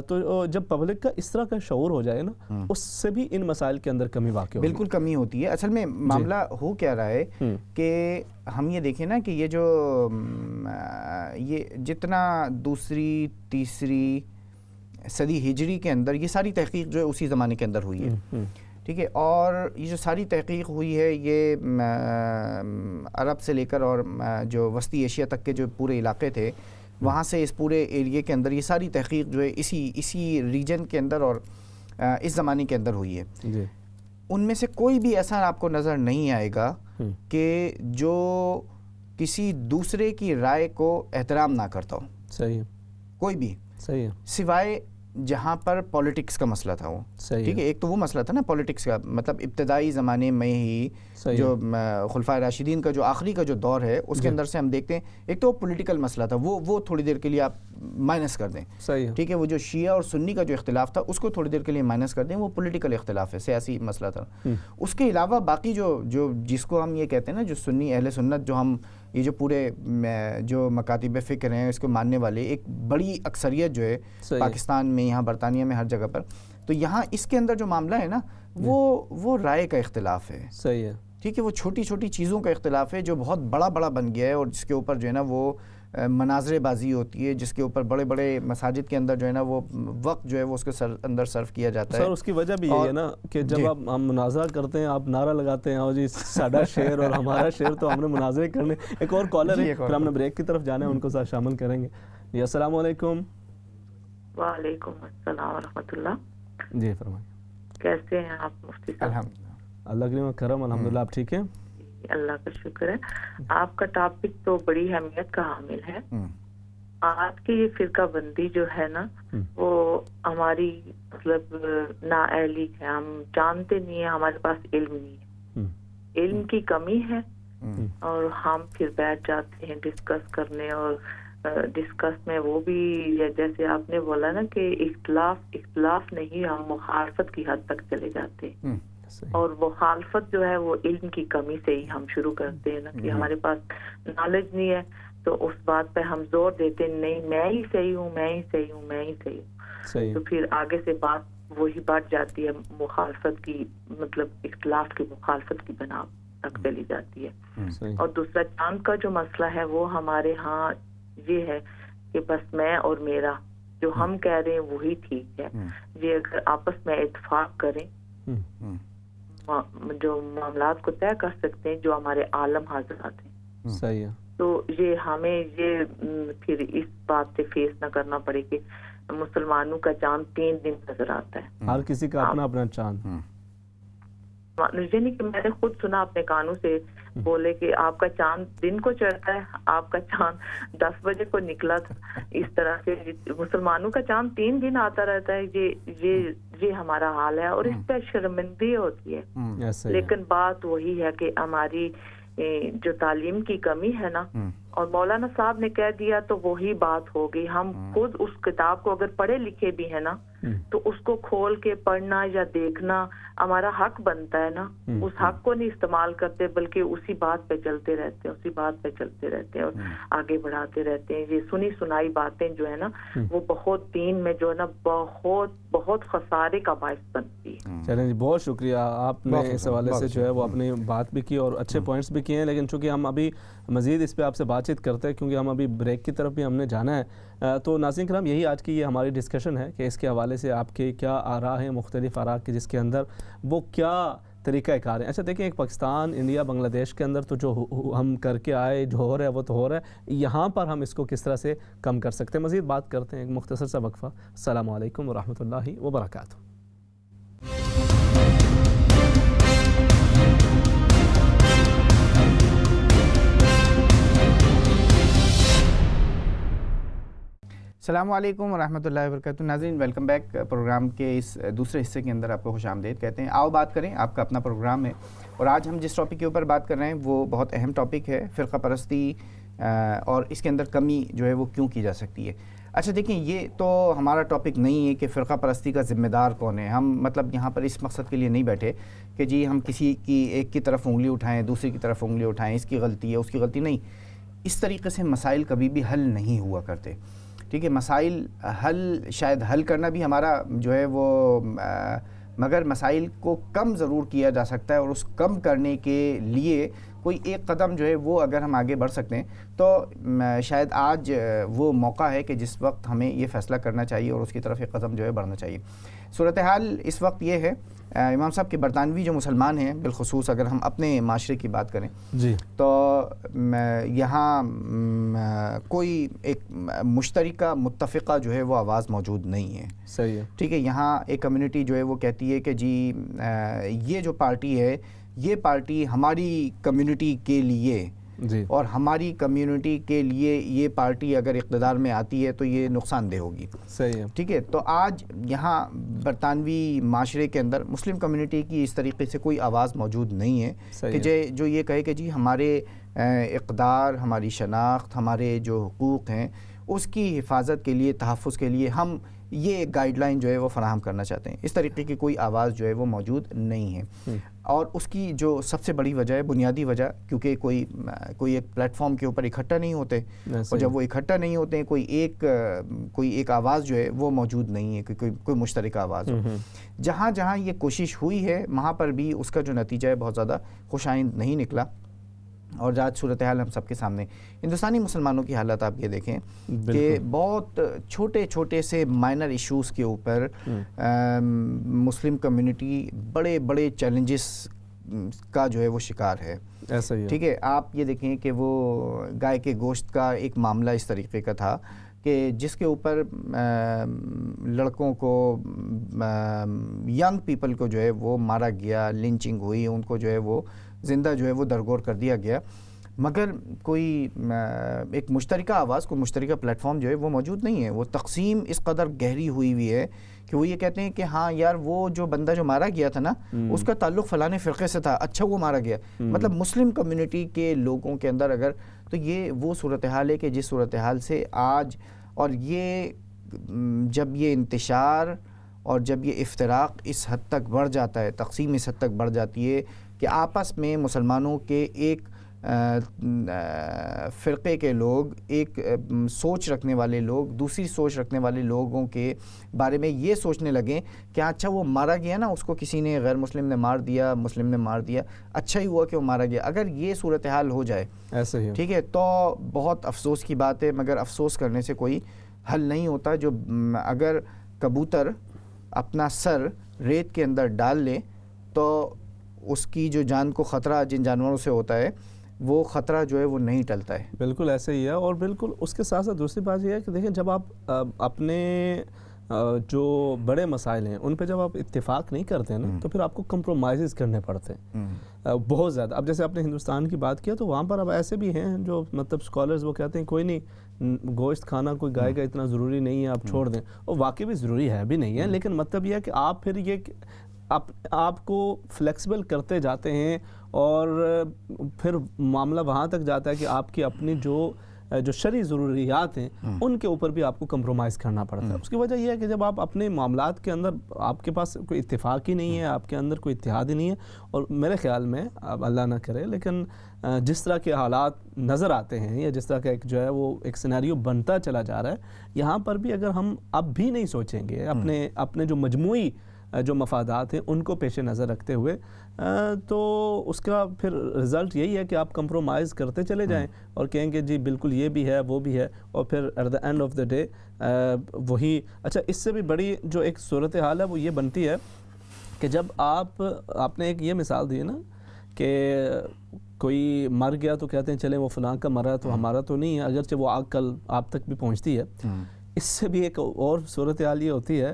تو جب پبلک کا اس طرح کا شعور ہو جائے نا، اس سے بھی ان مسائل کے اندر کمی واقع ہوتی ہے. بالکل کمی ہوتی ہے. اصل میں معاملہ ہو کیا رہا ہے کہ ہم یہ دیکھیں نا کہ یہ جتنا دوسری تیسری صدی ہجری کے اندر یہ ساری تحقیق جو ہے اسی زمانے کے اندر ہوئی ہے، ٹھیک ہے. اور یہ جو ساری تحقیق ہوئی ہے یہ عرب سے لے کر اور جو وسطی ایشیا تک کے جو پورے علاقے تھے وہاں سے اس پورے ایریے کے اندر یہ ساری تحقیق جو ہے اسی ریجن کے اندر اور اس زمانے کے اندر ہوئی ہے. ان میں سے کوئی بھی ایسا آپ کو نظر نہیں آئے گا کہ جو کسی دوسرے کی رائے کو احترام نہ کرتا ہو. صحیح ہے. کوئی بھی صحیح ہے سوائے جہاں پر پولیٹکس کا مسئلہ تھا وہ. ٹھیک ہے. ایک تو وہ مسئلہ تھا نا پولیٹکس کا، مطلب ابتدائی زمانے میں ہی جو خلفائے راشدین کا جو آخری کا جو دور ہے اس کے اندر سے ہم دیکھتے ہیں ایک تو وہ پولیٹیکل مسئلہ تھا، وہ تھوڑی دیر کے لیے آپ مائنس کر دیں. ٹھیک ہے. وہ جو شیعہ اور سنی کا جو اختلاف تھا اس کو تھوڑی دیر کے لیے مائنس کر دیں، وہ پولیٹیکل اختلاف ہے، سیاسی مسئلہ تھا. اس کے علاوہ باقی جو جس کو ہم یہ کہتے ہیں نا جو سنی اہل سنت، جو ہم یہ جو پورے جو مکاتب فکر ہیں اس کو ماننے والے ایک بڑی اکثریت جو ہے پاکستان میں، یہاں برطانیہ میں، ہر جگہ پر، تو یہاں اس کے اندر جو معاملہ ہے نا وہ رائے کا اختلاف ہے. صحیح ہے. ٹھیک ہے. وہ چھوٹی چھوٹی چیزوں کا اختلاف ہے جو بہت بڑا بن گیا ہے، اور جس کے اوپر جو ہے نا وہ مناظرے بازی ہوتی ہے، جس کے اوپر بڑے بڑے مساجد کے اندر جو ہے نا وہ وقت جو ہے وہ اس کے اندر صرف کیا جاتا ہے. سر اس کی وجہ بھی یہ ہے نا کہ جب آپ ہم مناظرہ کرتے ہیں، آپ نعرہ لگاتے ہیں اور جی ساڈا شعر اور ہمارا شعر، تو ہم نے مناظرے کرنے. ایک اور کالر ہے، پھر ہم نے بریک کی طرف جانا ہے، ان کو ساتھ شامل کریں گے. جی السلام علیکم. وعلیکم السلام ورحمۃ اللہ. جی فرمائیں. کیسے ہیں آپ مفتی صاحب؟ الحمدللہ. اللہ کے کرم، الحمدللہ. آپ ٹھیک ہیں؟ اللہ کا شکر ہے. آپ کا ٹاپک تو بڑی اہمیت کا حامل ہے. آج کی یہ فرقہ بندی جو ہے نا وہ ہماری مطلب نااہلی ہے. ہم جانتے نہیں ہیں، ہمارے پاس علم نہیں ہے، علم کی کمی ہے، اور ہم پھر بیٹھ جاتے ہیں ڈسکس کرنے، اور ڈسکس میں وہ بھی جیسے آپ نے بولا نا کہ اختلاف نہیں، ہم مخالفت کی حد تک چلے جاتے ہیں. اور مخالفت جو ہے وہ علم کی کمی سے ہی ہم شروع کرتے ہیں نا کہ ہمارے پاس نالج نہیں ہے، تو اس بات پہ ہم زور دیتے ہیں نہیں میں ہی صحیح ہوں، میں ہی صحیح ہوں، میں ہی صحیح ہوں. تو پھر آگے سے بات وہی بڑھ جاتی ہے، مخالفت کی مطلب اختلاف کی مخالفت کی بنا تک چلی جاتی ہے. اور دوسرا چاند کا جو مسئلہ ہے وہ ہمارے ہاں یہ ہے کہ بس میں اور میرا جو ہم کہہ رہے ہیں وہی ٹھیک ہے. یہ اگر آپس میں اتفاق کریں جو معاملات کو طے کر سکتے ہیں، جو ہمارے عالم حضرات ہیں. صحیح ہے. تو یہ ہمیں یہ پھر اس بات سے فیس نہ کرنا پڑے کہ مسلمانوں کا چاند 3 دن نظر آتا ہے. ہر کسی کا اپنا اپنا چاند. یعنی کہ میں نے خود سنا اپنے کانوں سے بولے کہ آپ کا چاند دن کو چڑھتا ہے، آپ کا چاند 10 بجے کو نکلا تھا. اس طرح سے مسلمانوں کا چاند 3 دن آتا رہتا ہے. یہ ہمارا حال ہے، اور اس پہ شرمندگی ہوتی ہے. لیکن بات وہی ہے کہ ہماری جو تعلیم کی کمی ہے نا، اور مولانا صاحب نے کہہ دیا تو وہی بات ہوگی. ہم خود اس کتاب کو اگر پڑھے لکھے بھی ہیں نا تو اس کو کھول کے پڑھنا یا دیکھنا ہمارا حق بنتا ہے نا. اس حق کو نہیں استعمال کرتے بلکہ اسی بات پہ چلتے رہتے ہیں اور آگے بڑھاتے رہتے ہیں. یہ سنی سنائی باتیں جو ہے نا وہ بہت دین میں جو ہے نا بہت خسارے کا باعث بنتی ہے. چلیں جی، بہت شکریہ. آپ نے اس حوالے سے جو ہے وہ اپنی بات بھی کی اور اچھے پوائنٹس بھی کیے ہیں، لیکن چونکہ ہم ابھی مزید اس پہ آپ سے بات چیت کرتے ہیں کیونکہ ہم ابھی بریک کی طرف بھی ہم نے جانا ہے. تو ناظرین کرام، یہی آج کی یہ ہماری ڈسکشن ہے کہ اس کے حوالے سے آپ کے کیا آراء ہیں، مختلف آراء کے، جس کے اندر وہ کیا طریقہ کار ہیں. اچھا دیکھیں ایک پاکستان انڈیا بنگلہ دیش کے اندر تو جو ہم کر کے آئے جو ہو رہا ہے وہ تو ہو رہا ہے, یہاں پر ہم اس کو کس طرح سے کم کر سکتے ہیں, مزید بات کرتے ہیں, ایک مختصر سا وقفہ. السلام علیکم ورحمۃ اللہ وبرکاتہ. السلام علیکم ورحمۃ اللہ وبرکاتہ. ناظرین ویلکم بیک. پروگرام کے اس دوسرے حصے کے اندر آپ کو خوش آمدید کہتے ہیں. آؤ بات کریں, آپ کا اپنا پروگرام ہے, اور آج ہم جس ٹاپک کے اوپر بات کر رہے ہیں وہ بہت اہم ٹاپک ہے, فرقہ پرستی اور اس کے اندر کمی جو ہے وہ کیوں کی جا سکتی ہے. اچھا دیکھیں, یہ تو ہمارا ٹاپک نہیں ہے کہ فرقہ پرستی کا ذمہ دار کون ہے. ہم مطلب یہاں پر اس مقصد کے لیے نہیں بیٹھے کہ جی ہم کسی کی ایک کی طرف انگلی اٹھائیں, دوسری کی طرف انگلی اٹھائیں, اس کی غلطی ہے اس کی غلطی نہیں. اس طریقے سے مسائل کبھی بھی حل نہیں ہوا کرتے. ٹھیک ہے, مسائل شاید حل کرنا بھی ہمارا جو ہے وہ مگر مسائل کو کم ضرور کیا جا سکتا ہے, اور اس کم کرنے کے لیے کوئی ایک قدم جو ہے وہ اگر ہم آگے بڑھ سکتے ہیں تو شاید آج وہ موقع ہے کہ جس وقت ہمیں یہ فیصلہ کرنا چاہیے اور اس کی طرف ایک قدم جو ہے بڑھنا چاہیے. صورتحال اس وقت یہ ہے امام صاحب کہ برطانوی جو مسلمان ہیں, بالخصوص اگر ہم اپنے معاشرے کی بات کریں جی, تو یہاں کوئی ایک مشترکہ متفقہ جو ہے وہ آواز موجود نہیں ہے. صحیح ہے. ٹھیک ہے, یہاں ایک کمیونٹی جو ہے وہ کہتی ہے کہ جی یہ جو پارٹی ہے یہ پارٹی ہماری کمیونٹی کے لیے جی, اور ہماری کمیونٹی کے لیے یہ پارٹی اگر اقتدار میں آتی ہے تو یہ نقصان دہ ہوگی. صحیح ہے. ٹھیک ہے, تو آج یہاں برطانوی معاشرے کے اندر مسلم کمیونٹی کی اس طریقے سے کوئی آواز موجود نہیں ہے کہ جو یہ کہے کہ جی ہمارے اقدار, ہماری شناخت, ہمارے جو حقوق ہیں اس کی حفاظت کے لیے, تحفظ کے لیے ہم یہ گائیڈ لائن جو ہے وہ فراہم کرنا چاہتے ہیں. اس طریقے کی کوئی آواز جو ہے وہ موجود نہیں ہے, اور اس کی جو سب سے بڑی وجہ ہے, بنیادی وجہ, کیونکہ کوئی ایک پلیٹ فارم کے اوپر اکٹھا نہیں ہوتے, اور جب وہ اکٹھا نہیں ہوتے ہیں کوئی ایک آواز جو ہے وہ موجود نہیں ہے کہ کوئی مشترکہ آواز ہو. جہاں جہاں یہ کوشش ہوئی ہے وہاں پر بھی اس کا جو نتیجہ ہے بہت زیادہ خوشائند نہیں نکلا. اور آج صورتحال ہم سب کے سامنے, ہندوستانی مسلمانوں کی حالت آپ یہ دیکھیں کہ بہت چھوٹے چھوٹے سے مائنر ایشوز کے اوپر مسلم کمیونٹی بڑے بڑے چیلنجز کا جو ہے وہ شکار ہے. ایسا ہی ہے. ٹھیک ہے, آپ یہ دیکھیں کہ وہ گائے کے گوشت کا ایک معاملہ اس طریقے کا تھا کہ جس کے اوپر لڑکوں کو, ینگ پیپل کو جو ہے وہ مارا گیا, لنچنگ ہوئی, ان کو جو ہے وہ زندہ جو ہے وہ درگور کر دیا گیا, مگر کوئی ایک مشترکہ آواز, کوئی مشترکہ پلیٹ فارم جو ہے وہ موجود نہیں ہے. وہ تقسیم اس قدر گہری ہوئی ہے کہ وہ یہ کہتے ہیں کہ ہاں یار وہ جو بندہ جو مارا گیا تھا نا اس کا تعلق فلانے فرقے سے تھا, اچھا وہ مارا گیا. مطلب مسلم کمیونٹی کے لوگوں کے اندر اگر, تو یہ وہ صورتحال ہے کہ جس صورتحال سے آج, اور یہ جب یہ انتشار اور جب یہ افتراق اس حد تک بڑھ جاتا ہے, تقسیم اس حد تک بڑھ جاتی ہے کہ آپس میں مسلمانوں کے ایک فرقے کے لوگ, ایک سوچ رکھنے والے لوگ دوسری سوچ رکھنے والے لوگوں کے بارے میں یہ سوچنے لگیں کہ اچھا وہ مارا گیا نا, اس کو کسی نے غیر مسلم نے مار دیا, مسلم نے مار دیا, اچھا ہی ہوا کہ وہ مارا گیا. اگر یہ صورتحال ہو جائے ایسا ہی, ٹھیک ہے, تو بہت افسوس کی بات ہے, مگر افسوس کرنے سے کوئی حل نہیں ہوتا. جو اگر کبوتر اپنا سر ریت کے اندر ڈال لے تو اس کی جو جان کو خطرہ جن جانوروں سے ہوتا ہے وہ خطرہ جو ہے وہ نہیں ٹلتا ہے. بالکل ایسے ہی ہے. اور بالکل اس کے ساتھ ساتھ دوسری بات یہ ہے کہ دیکھیں جب آپ اپنے جو بڑے مسائل ہیں ان پہ جب آپ اتفاق نہیں کرتے ہیں نا تو پھر آپ کو کمپرومائزز کرنے پڑتے ہیں بہت زیادہ. اب جیسے آپ نے ہندوستان کی بات کیا تو وہاں پر اب ایسے بھی ہیں جو مطلب سکولرز وہ کہتے ہیں کوئی نہیں, گوشت کھانا کوئی گائے کا اتنا ضروری نہیں ہے, آپ چھوڑ دیں. اور واقعی بھی ضروری ہے بھی نہیں ہے, لیکن مطلب یہ ہے کہ آپ پھر یہ آپ کو فلیکسیبل کرتے جاتے ہیں اور پھر معاملہ وہاں تک جاتا ہے کہ آپ کی اپنی جو شرعی ضروریات ہیں ان کے اوپر بھی آپ کو کمپرومائز کرنا پڑتا ہے. اس کی وجہ یہ ہے کہ جب آپ اپنے معاملات کے اندر آپ کے پاس کوئی اتفاق ہی نہیں ہے, آپ کے اندر کوئی اتحاد ہی نہیں ہے, اور میرے خیال میں اب اللہ نہ کرے لیکن جس طرح کے حالات نظر آتے ہیں یا جس طرح کا ایک جو ہے وہ ایک سینیریو بنتا چلا جا رہا ہے, یہاں پر بھی اگر ہم اب بھی نہیں سوچیں گے اپنے جو مجموعی جو مفادات ہیں ان کو پیش نظر رکھتے ہوئے, تو اس کا پھر رزلٹ یہی ہے کہ آپ کمپرومائز کرتے چلے جائیں اور کہیں کہ جی بالکل یہ بھی ہے وہ بھی ہے, اور پھر at the end of the day وہی. اچھا اس سے بھی بڑی جو ایک صورتحال ہے وہ یہ بنتی ہے کہ جب آپ نے ایک یہ مثال دی ہے نا کہ کوئی مر گیا تو کہتے ہیں چلیں وہ فلاں کا مرا تو ہمارا تو نہیں ہے، اگرچہ وہ آگ کل آپ تک بھی پہنچتی ہے. اس سے بھی ایک اور صورتحال یہ ہوتی ہے،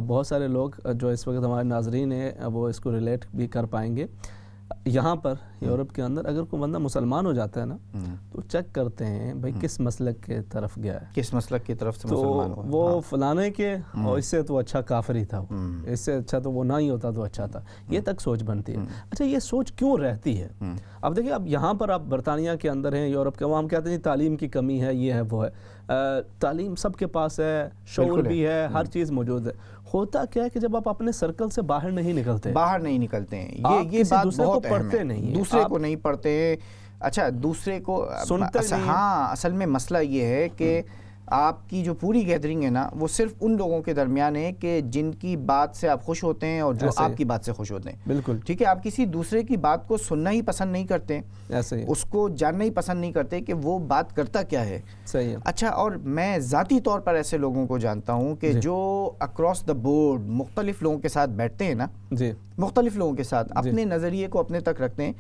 بہت سارے لوگ جو اس وقت ہمارے ناظرین ہیں وہ اس کو ریلیٹ بھی کر پائیں گے. یہاں پر یورپ کے اندر اگر کوئی بندہ مسلمان ہو جاتا ہے نا تو چیک کرتے ہیں بھائی کس مسلک کے طرف گیا ہے، کس مسلک کی طرف سے تو مسلمان ہوا. وہ فلانے کے اور اس سے تو اچھا کافر ہی تھا، اس سے اچھا تو وہ نہ ہی ہوتا تو اچھا تھا. یہ تک سوچ بنتی ہے. اچھا یہ سوچ کیوں رہتی ہے؟ اب دیکھیں اب یہاں پر آپ برطانیہ کے اندر ہیں، یورپ کے، وہاں ہم کہتے ہیں تعلیم کی کمی ہے، یہ ہے وہ ہے. تعلیم سب کے پاس ہے، شعور بھی ہے، ہر چیز موجود ہے. ہوتا کیا ہے کہ جب آپ اپنے سرکل سے باہر نہیں نکلتے ہیں، یہ بات بہت اہم ہے. دوسرے کو نہیں پڑھتے ہیں. اچھا دوسرے کو سنتے نہیں. ہاں اصل میں مسئلہ یہ ہے کہ آپ کی جو پوری گیدرنگ ہے نا وہ صرف ان لوگوں کے درمیان ہے کہ جن کی بات سے آپ خوش ہوتے ہیں اور جو آپ کی بات سے خوش ہوتے ہیں. بالکل ٹھیک ہے. آپ کسی دوسرے کی بات کو سننا ہی پسند نہیں کرتے، ایسے ہی اس کو جاننا ہی پسند نہیں کرتے کہ وہ بات کرتا کیا ہے. صحیح ہے. اچھا اور میں ذاتی طور پر ایسے لوگوں کو جانتا ہوں کہ جو اکراس دا بورڈ مختلف لوگوں کے ساتھ بیٹھتے ہیں نا، جی مختلف لوگوں کے ساتھ اپنے نظریے کو اپنے تک رکھتے ہیں،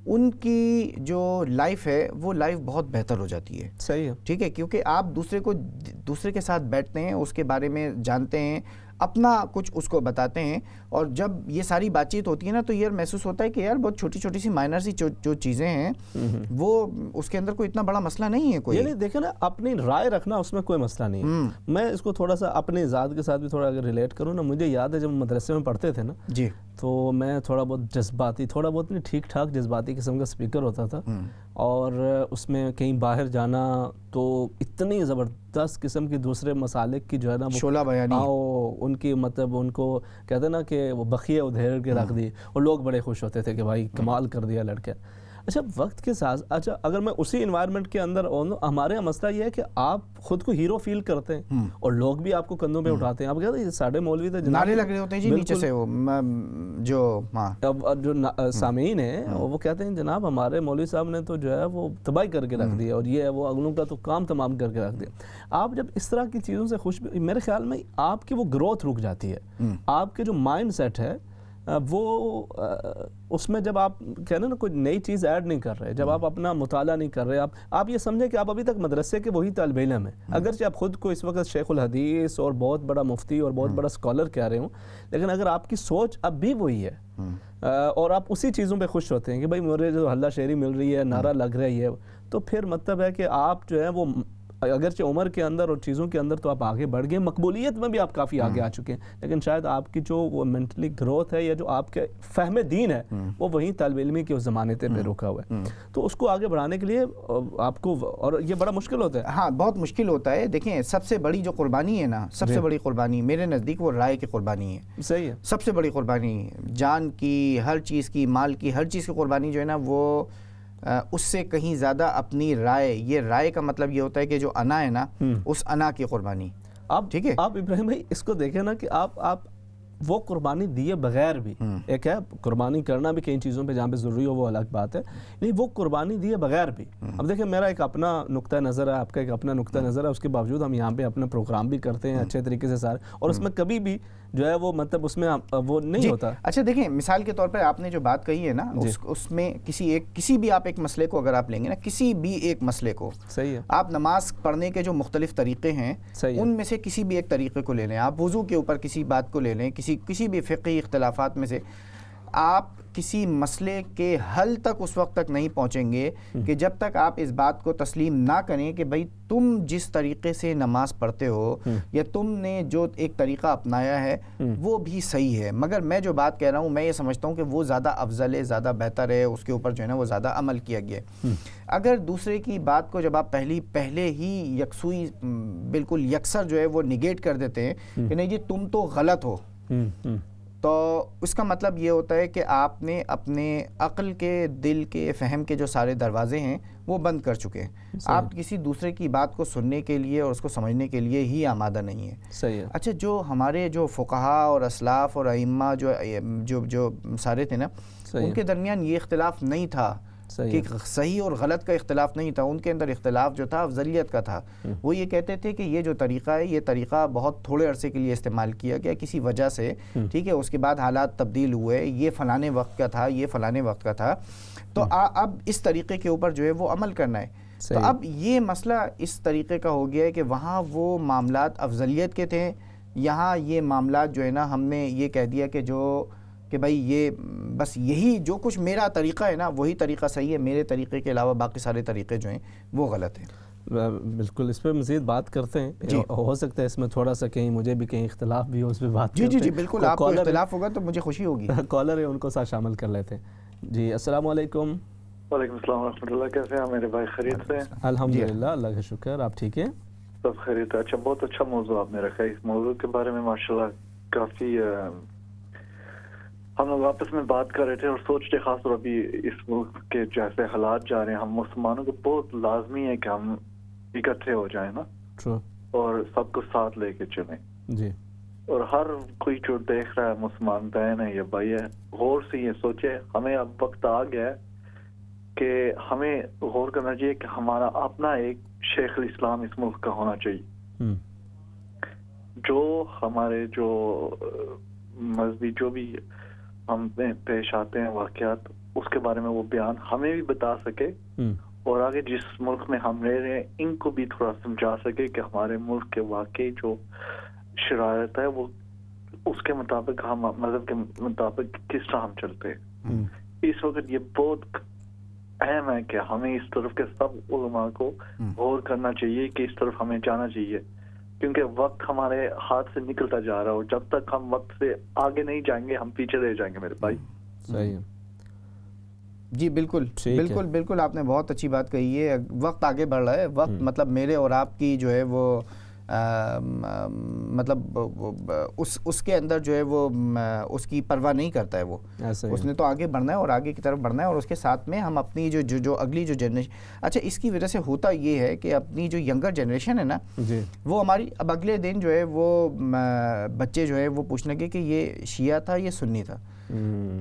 ان کی جو لائف ہے وہ لائف بہت بہتر ہو جاتی ہے. صحیح ہے. ٹھیک ہے. کیونکہ آپ دوسرے کے ساتھ بیٹھتے ہیں، اس کے بارے میں جانتے ہیں، اپنا کچھ اس کو بتاتے ہیں، اور جب یہ ساری بات چیت ہوتی ہے نا تو یہ محسوس ہوتا ہے کہ یار بہت چھوٹی چھوٹی سی مائنر سی جو چیزیں ہیں وہ اس کے اندر کوئی اتنا بڑا مسئلہ نہیں ہے. کوئی یعنی دیکھیں نا اپنی رائے رکھنا اس میں کوئی مسئلہ نہیں ہے. میں اس کو تھوڑا سا اپنے ذات کے ساتھ بھی تھوڑا اگر ریلیٹ کروں نا، مجھے یاد ہے جب مدرسے میں پڑھتے تھے نا جی تو میں تھوڑا بہت جذباتی، تھوڑا بہت نہیں ٹھیک ٹھاک جذباتی قسم کا سپیکر ہوتا تھا، اور اس میں کہیں باہر جانا تو اتنی زبردست قسم کی دوسرے مسالک کی جو ہے نا شعلہ بیانی، ان کی مطلب ان کو کہتے ہیں نا کہ وہ بخیہ ادھیر کے رکھ دی، اور لوگ بڑے خوش ہوتے تھے کہ بھائی کمال کر دیا لڑکے. اچھا وقت کے ساتھ اچھا اگر میں اسی انوائرمنٹ کے اندر ہمارے یہاں مسئلہ یہ ہے کہ آپ خود کو ہیرو فیل کرتے ہیں اور لوگ بھی آپ کو کندھوں پہ اٹھاتے ہیں. آپ کہتے ہیں ساڑھے مولوی تھے، نعرے لگ رہے ہوتے ہیں جی نیچے سے، وہ جو سامعین ہیں وہ کہتے ہیں جناب ہمارے مولوی صاحب نے تو جو ہے وہ تباہی کر کے رکھ دیا، اور یہ ہے وہ اگلوں کا تو کام تمام کر کے رکھ دیا. آپ جب اس طرح کی چیزوں سے خوش، میرے خیال میں آپ کی وہ گروتھ رک جاتی ہے. آپ کے جو مائنڈ سیٹ ہے وہ اس میں جب آپ کہنا نا کوئی نئی چیز ایڈ نہیں کر رہے، جب آپ اپنا مطالعہ نہیں کر رہے، آپ یہ سمجھیں کہ آپ ابھی تک مدرسے کے وہی طالب علم ہیں، اگرچہ آپ خود کو اس وقت شیخ الحدیث اور بہت بڑا مفتی اور بہت بڑا اسکالر کہہ رہے ہوں، لیکن اگر آپ کی سوچ اب بھی وہی ہے اور آپ اسی چیزوں پہ خوش ہوتے ہیں کہ بھائی مجھے جو ہلہ شیری مل رہی ہے، نعرہ لگ رہا ہے، تو پھر مطلب ہے کہ آپ جو ہے وہ اگرچہ عمر کے اندر اور چیزوں کے اندر تو آپ آگے بڑھ گئے، مقبولیت میں بھی آپ کافی آگے آ چکے ہیں، لیکن شاید آپ کی جو وہ مینٹلی گروتھ ہے یا جو آپ کے فہم دین ہے وہ وہیں طالب علمی کے اس زمانے پہ رکا ہوا ہے. تو اس کو آگے بڑھانے کے لیے آپ کو، اور یہ بڑا مشکل ہوتا ہے. ہاں بہت مشکل ہوتا ہے. دیکھیں سب سے بڑی جو قربانی ہے نا، سب سے بڑی قربانی میرے نزدیک وہ رائے کی قربانی ہے. صحیح ہے. سب سے بڑی قربانی جان کی، ہر چیز کی، مال کی، ہر چیز کی قربانی جو ہے نا وہ اس سے کہیں زیادہ اپنی رائے، یہ رائے کا مطلب یہ ہوتا ہے کہ جو انا ہے نا اس انا کی قربانی. ٹھیک ہے. آپ ابراہیم بھائی اس کو دیکھیں نا کہ آپ وہ قربانی دیے بغیر بھی، ایک ہے قربانی کرنا بھی کئی چیزوں پہ جہاں پہ ضروری ہو وہ الگ بات ہے، لیکن وہ قربانی دیے بغیر بھی. اب دیکھیں میرا ایک اپنا نقطہ نظر ہے، آپ کا ایک اپنا نقطہ نظر ہے، اس کے باوجود ہم یہاں پہ اپنا پروگرام بھی کرتے ہیں اچھے طریقے سے سارے، اور اس میں کبھی بھی جو ہے وہ مطلب اس میں وہ نہیں ہوتا. اچھا دیکھیں مثال کے طور پر آپ نے جو بات کہی ہے نا، اس میں کسی بھی آپ ایک مسئلے کو اگر آپ لیں گے نا، کسی بھی ایک مسئلے کو، صحیح ہے، آپ نماز پڑھنے کے جو مختلف طریقے ہیں ان میں سے کسی بھی ایک طریقے کو لے لیں، آپ وضو کے اوپر کسی بات کو لے لیں، کسی بھی فقہی اختلافات میں سے، آپ کسی مسئلے کے حل تک اس وقت تک نہیں پہنچیں گے کہ جب تک آپ اس بات کو تسلیم نہ کریں کہ بھائی تم جس طریقے سے نماز پڑھتے ہو یا تم نے جو ایک طریقہ اپنایا ہے وہ بھی صحیح ہے، مگر میں جو بات کہہ رہا ہوں میں یہ سمجھتا ہوں کہ وہ زیادہ افضل ہے، زیادہ بہتر ہے، اس کے اوپر جو ہے نا وہ زیادہ عمل کیا گیا ہے. اگر دوسرے کی بات کو جب آپ پہلے ہی یکسوئی بالکل یکسر جو ہے وہ نگیٹ کر دیتے ہیں کہ نہیں جی تم تو غلط ہو، تو اس کا مطلب یہ ہوتا ہے کہ آپ نے اپنے عقل کے، دل کے، فہم کے جو سارے دروازے ہیں وہ بند کر چکے ہیں. آپ کسی دوسرے کی بات کو سننے کے لیے اور اس کو سمجھنے کے لیے ہی آمادہ نہیں ہے. صحیح ہے. اچھا جو ہمارے جو فقہاء اور اسلاف اور ائمہ جو سارے تھے نا، ان کے درمیان یہ اختلاف نہیں تھا کہ صحیح اور غلط کا اختلاف نہیں تھا، ان کے اندر اختلاف جو تھا افضلیت کا تھا. وہ یہ کہتے تھے کہ یہ جو طریقہ ہے یہ طریقہ بہت تھوڑے عرصے کے لیے استعمال کیا گیا کسی وجہ سے، ٹھیک ہے، اس کے بعد حالات تبدیل ہوئے، یہ فلانے وقت کا تھا، یہ فلانے وقت کا تھا، تو اب اس طریقے کے اوپر جو ہے وہ عمل کرنا ہے. تو اب یہ مسئلہ اس طریقے کا ہو گیا ہے کہ وہاں وہ معاملات افضلیت کے تھے، یہاں یہ معاملات جو ہے نا ہم نے یہ کہہ دیا کہ بھائی یہ بس یہی جو کچھ میرا طریقہ ہے نا وہی طریقہ صحیح ہے، میرے طریقے کے علاوہ باقی سارے طریقے جو ہیں وہ غلط ہیں. بالکل، اس پہ مزید بات کرتے ہیں. ہو سکتا ہے اس میں تھوڑا سا کہیں مجھے بھی کہیں اختلاف بھی ہو، اس پہ بات کرتے ہیں. جی بالکل، آپ کو اختلاف ہوگا تو مجھے خوشی ہوگی. کالر ہے، ان کو ساتھ شامل کر لیتے ہیں. جی السلام علیکم. وعلیکم السلام ورحمۃ اللہ. کیسے ہیں میرے بھائی؟ خیریت سے؟ الحمدللہ، اللہ کا شکر. آپ ٹھیک ہیں؟ سب خیریت ہے. اچھا، بہت اچھا موضوع آپ نے رکھا ہے. اس موضوع کے بارے میں ماشاءاللہ کافی ہم لوگ آپس میں بات کر رہے تھے اور سوچ رہے، خاص طور ابھی اس ملک کے جیسے حالات جا رہے ہیں، ہم مسلمانوں کو بہت لازمی ہے کہ ہم اکٹھے ہو جائیں نا، اور سب کو ساتھ لے کے چلیں. جی، اور ہر کوئی جو دیکھ رہا ہے، مسلمان بہن ہے یا بھائی ہے، غور سے یہ سوچے. ہمیں اب وقت آ گیا ہے کہ ہمیں غور کرنا چاہیے کہ ہمارا اپنا ایک شیخ الاسلام اس ملک کا ہونا چاہیے، جو ہمارے جو مذہبی جو بھی ہم پیش آتے ہیں واقعات، اس کے بارے میں وہ بیان ہمیں بھی بتا سکے، اور آگے جس ملک میں ہم رہ رہے ہیں ان کو بھی تھوڑا سمجھا سکے کہ ہمارے ملک کے واقعی جو شرائط ہے وہ اس کے مطابق، ہم مذہب کے مطابق کس طرح ہم چلتے ہیں. اس وقت یہ بہت اہم ہے کہ ہمیں اس طرف کے سب علماء کو غور کرنا چاہیے کہ اس طرف ہمیں جانا چاہیے، کیونکہ وقت ہمارے ہاتھ سے نکلتا جا رہا ہے، اور جب تک ہم وقت سے آگے نہیں جائیں گے ہم پیچھے رہ جائیں گے میرے بھائی. صحیح ہے. جی بالکل آپ نے بہت اچھی بات کہی ہے. وقت آگے بڑھ رہا ہے، وقت مطلب میرے اور آپ کی جو ہے وہ مطلب اس کے اندر جو ہے وہ اس کی پرواہ نہیں کرتا ہے. وہ اس نے تو آگے بڑھنا ہے اور آگے کی طرف بڑھنا ہے، اور اس کے ساتھ میں ہم اپنی جو اگلی جو جنریشن، اچھا اس کی وجہ سے ہوتا یہ ہے کہ اپنی جو ینگر جنریشن ہے نا وہ ہماری اب اگلے دن جو ہے وہ بچے جو ہے وہ پوچھنے لگے کہ یہ شیعہ تھا یہ سنی تھا.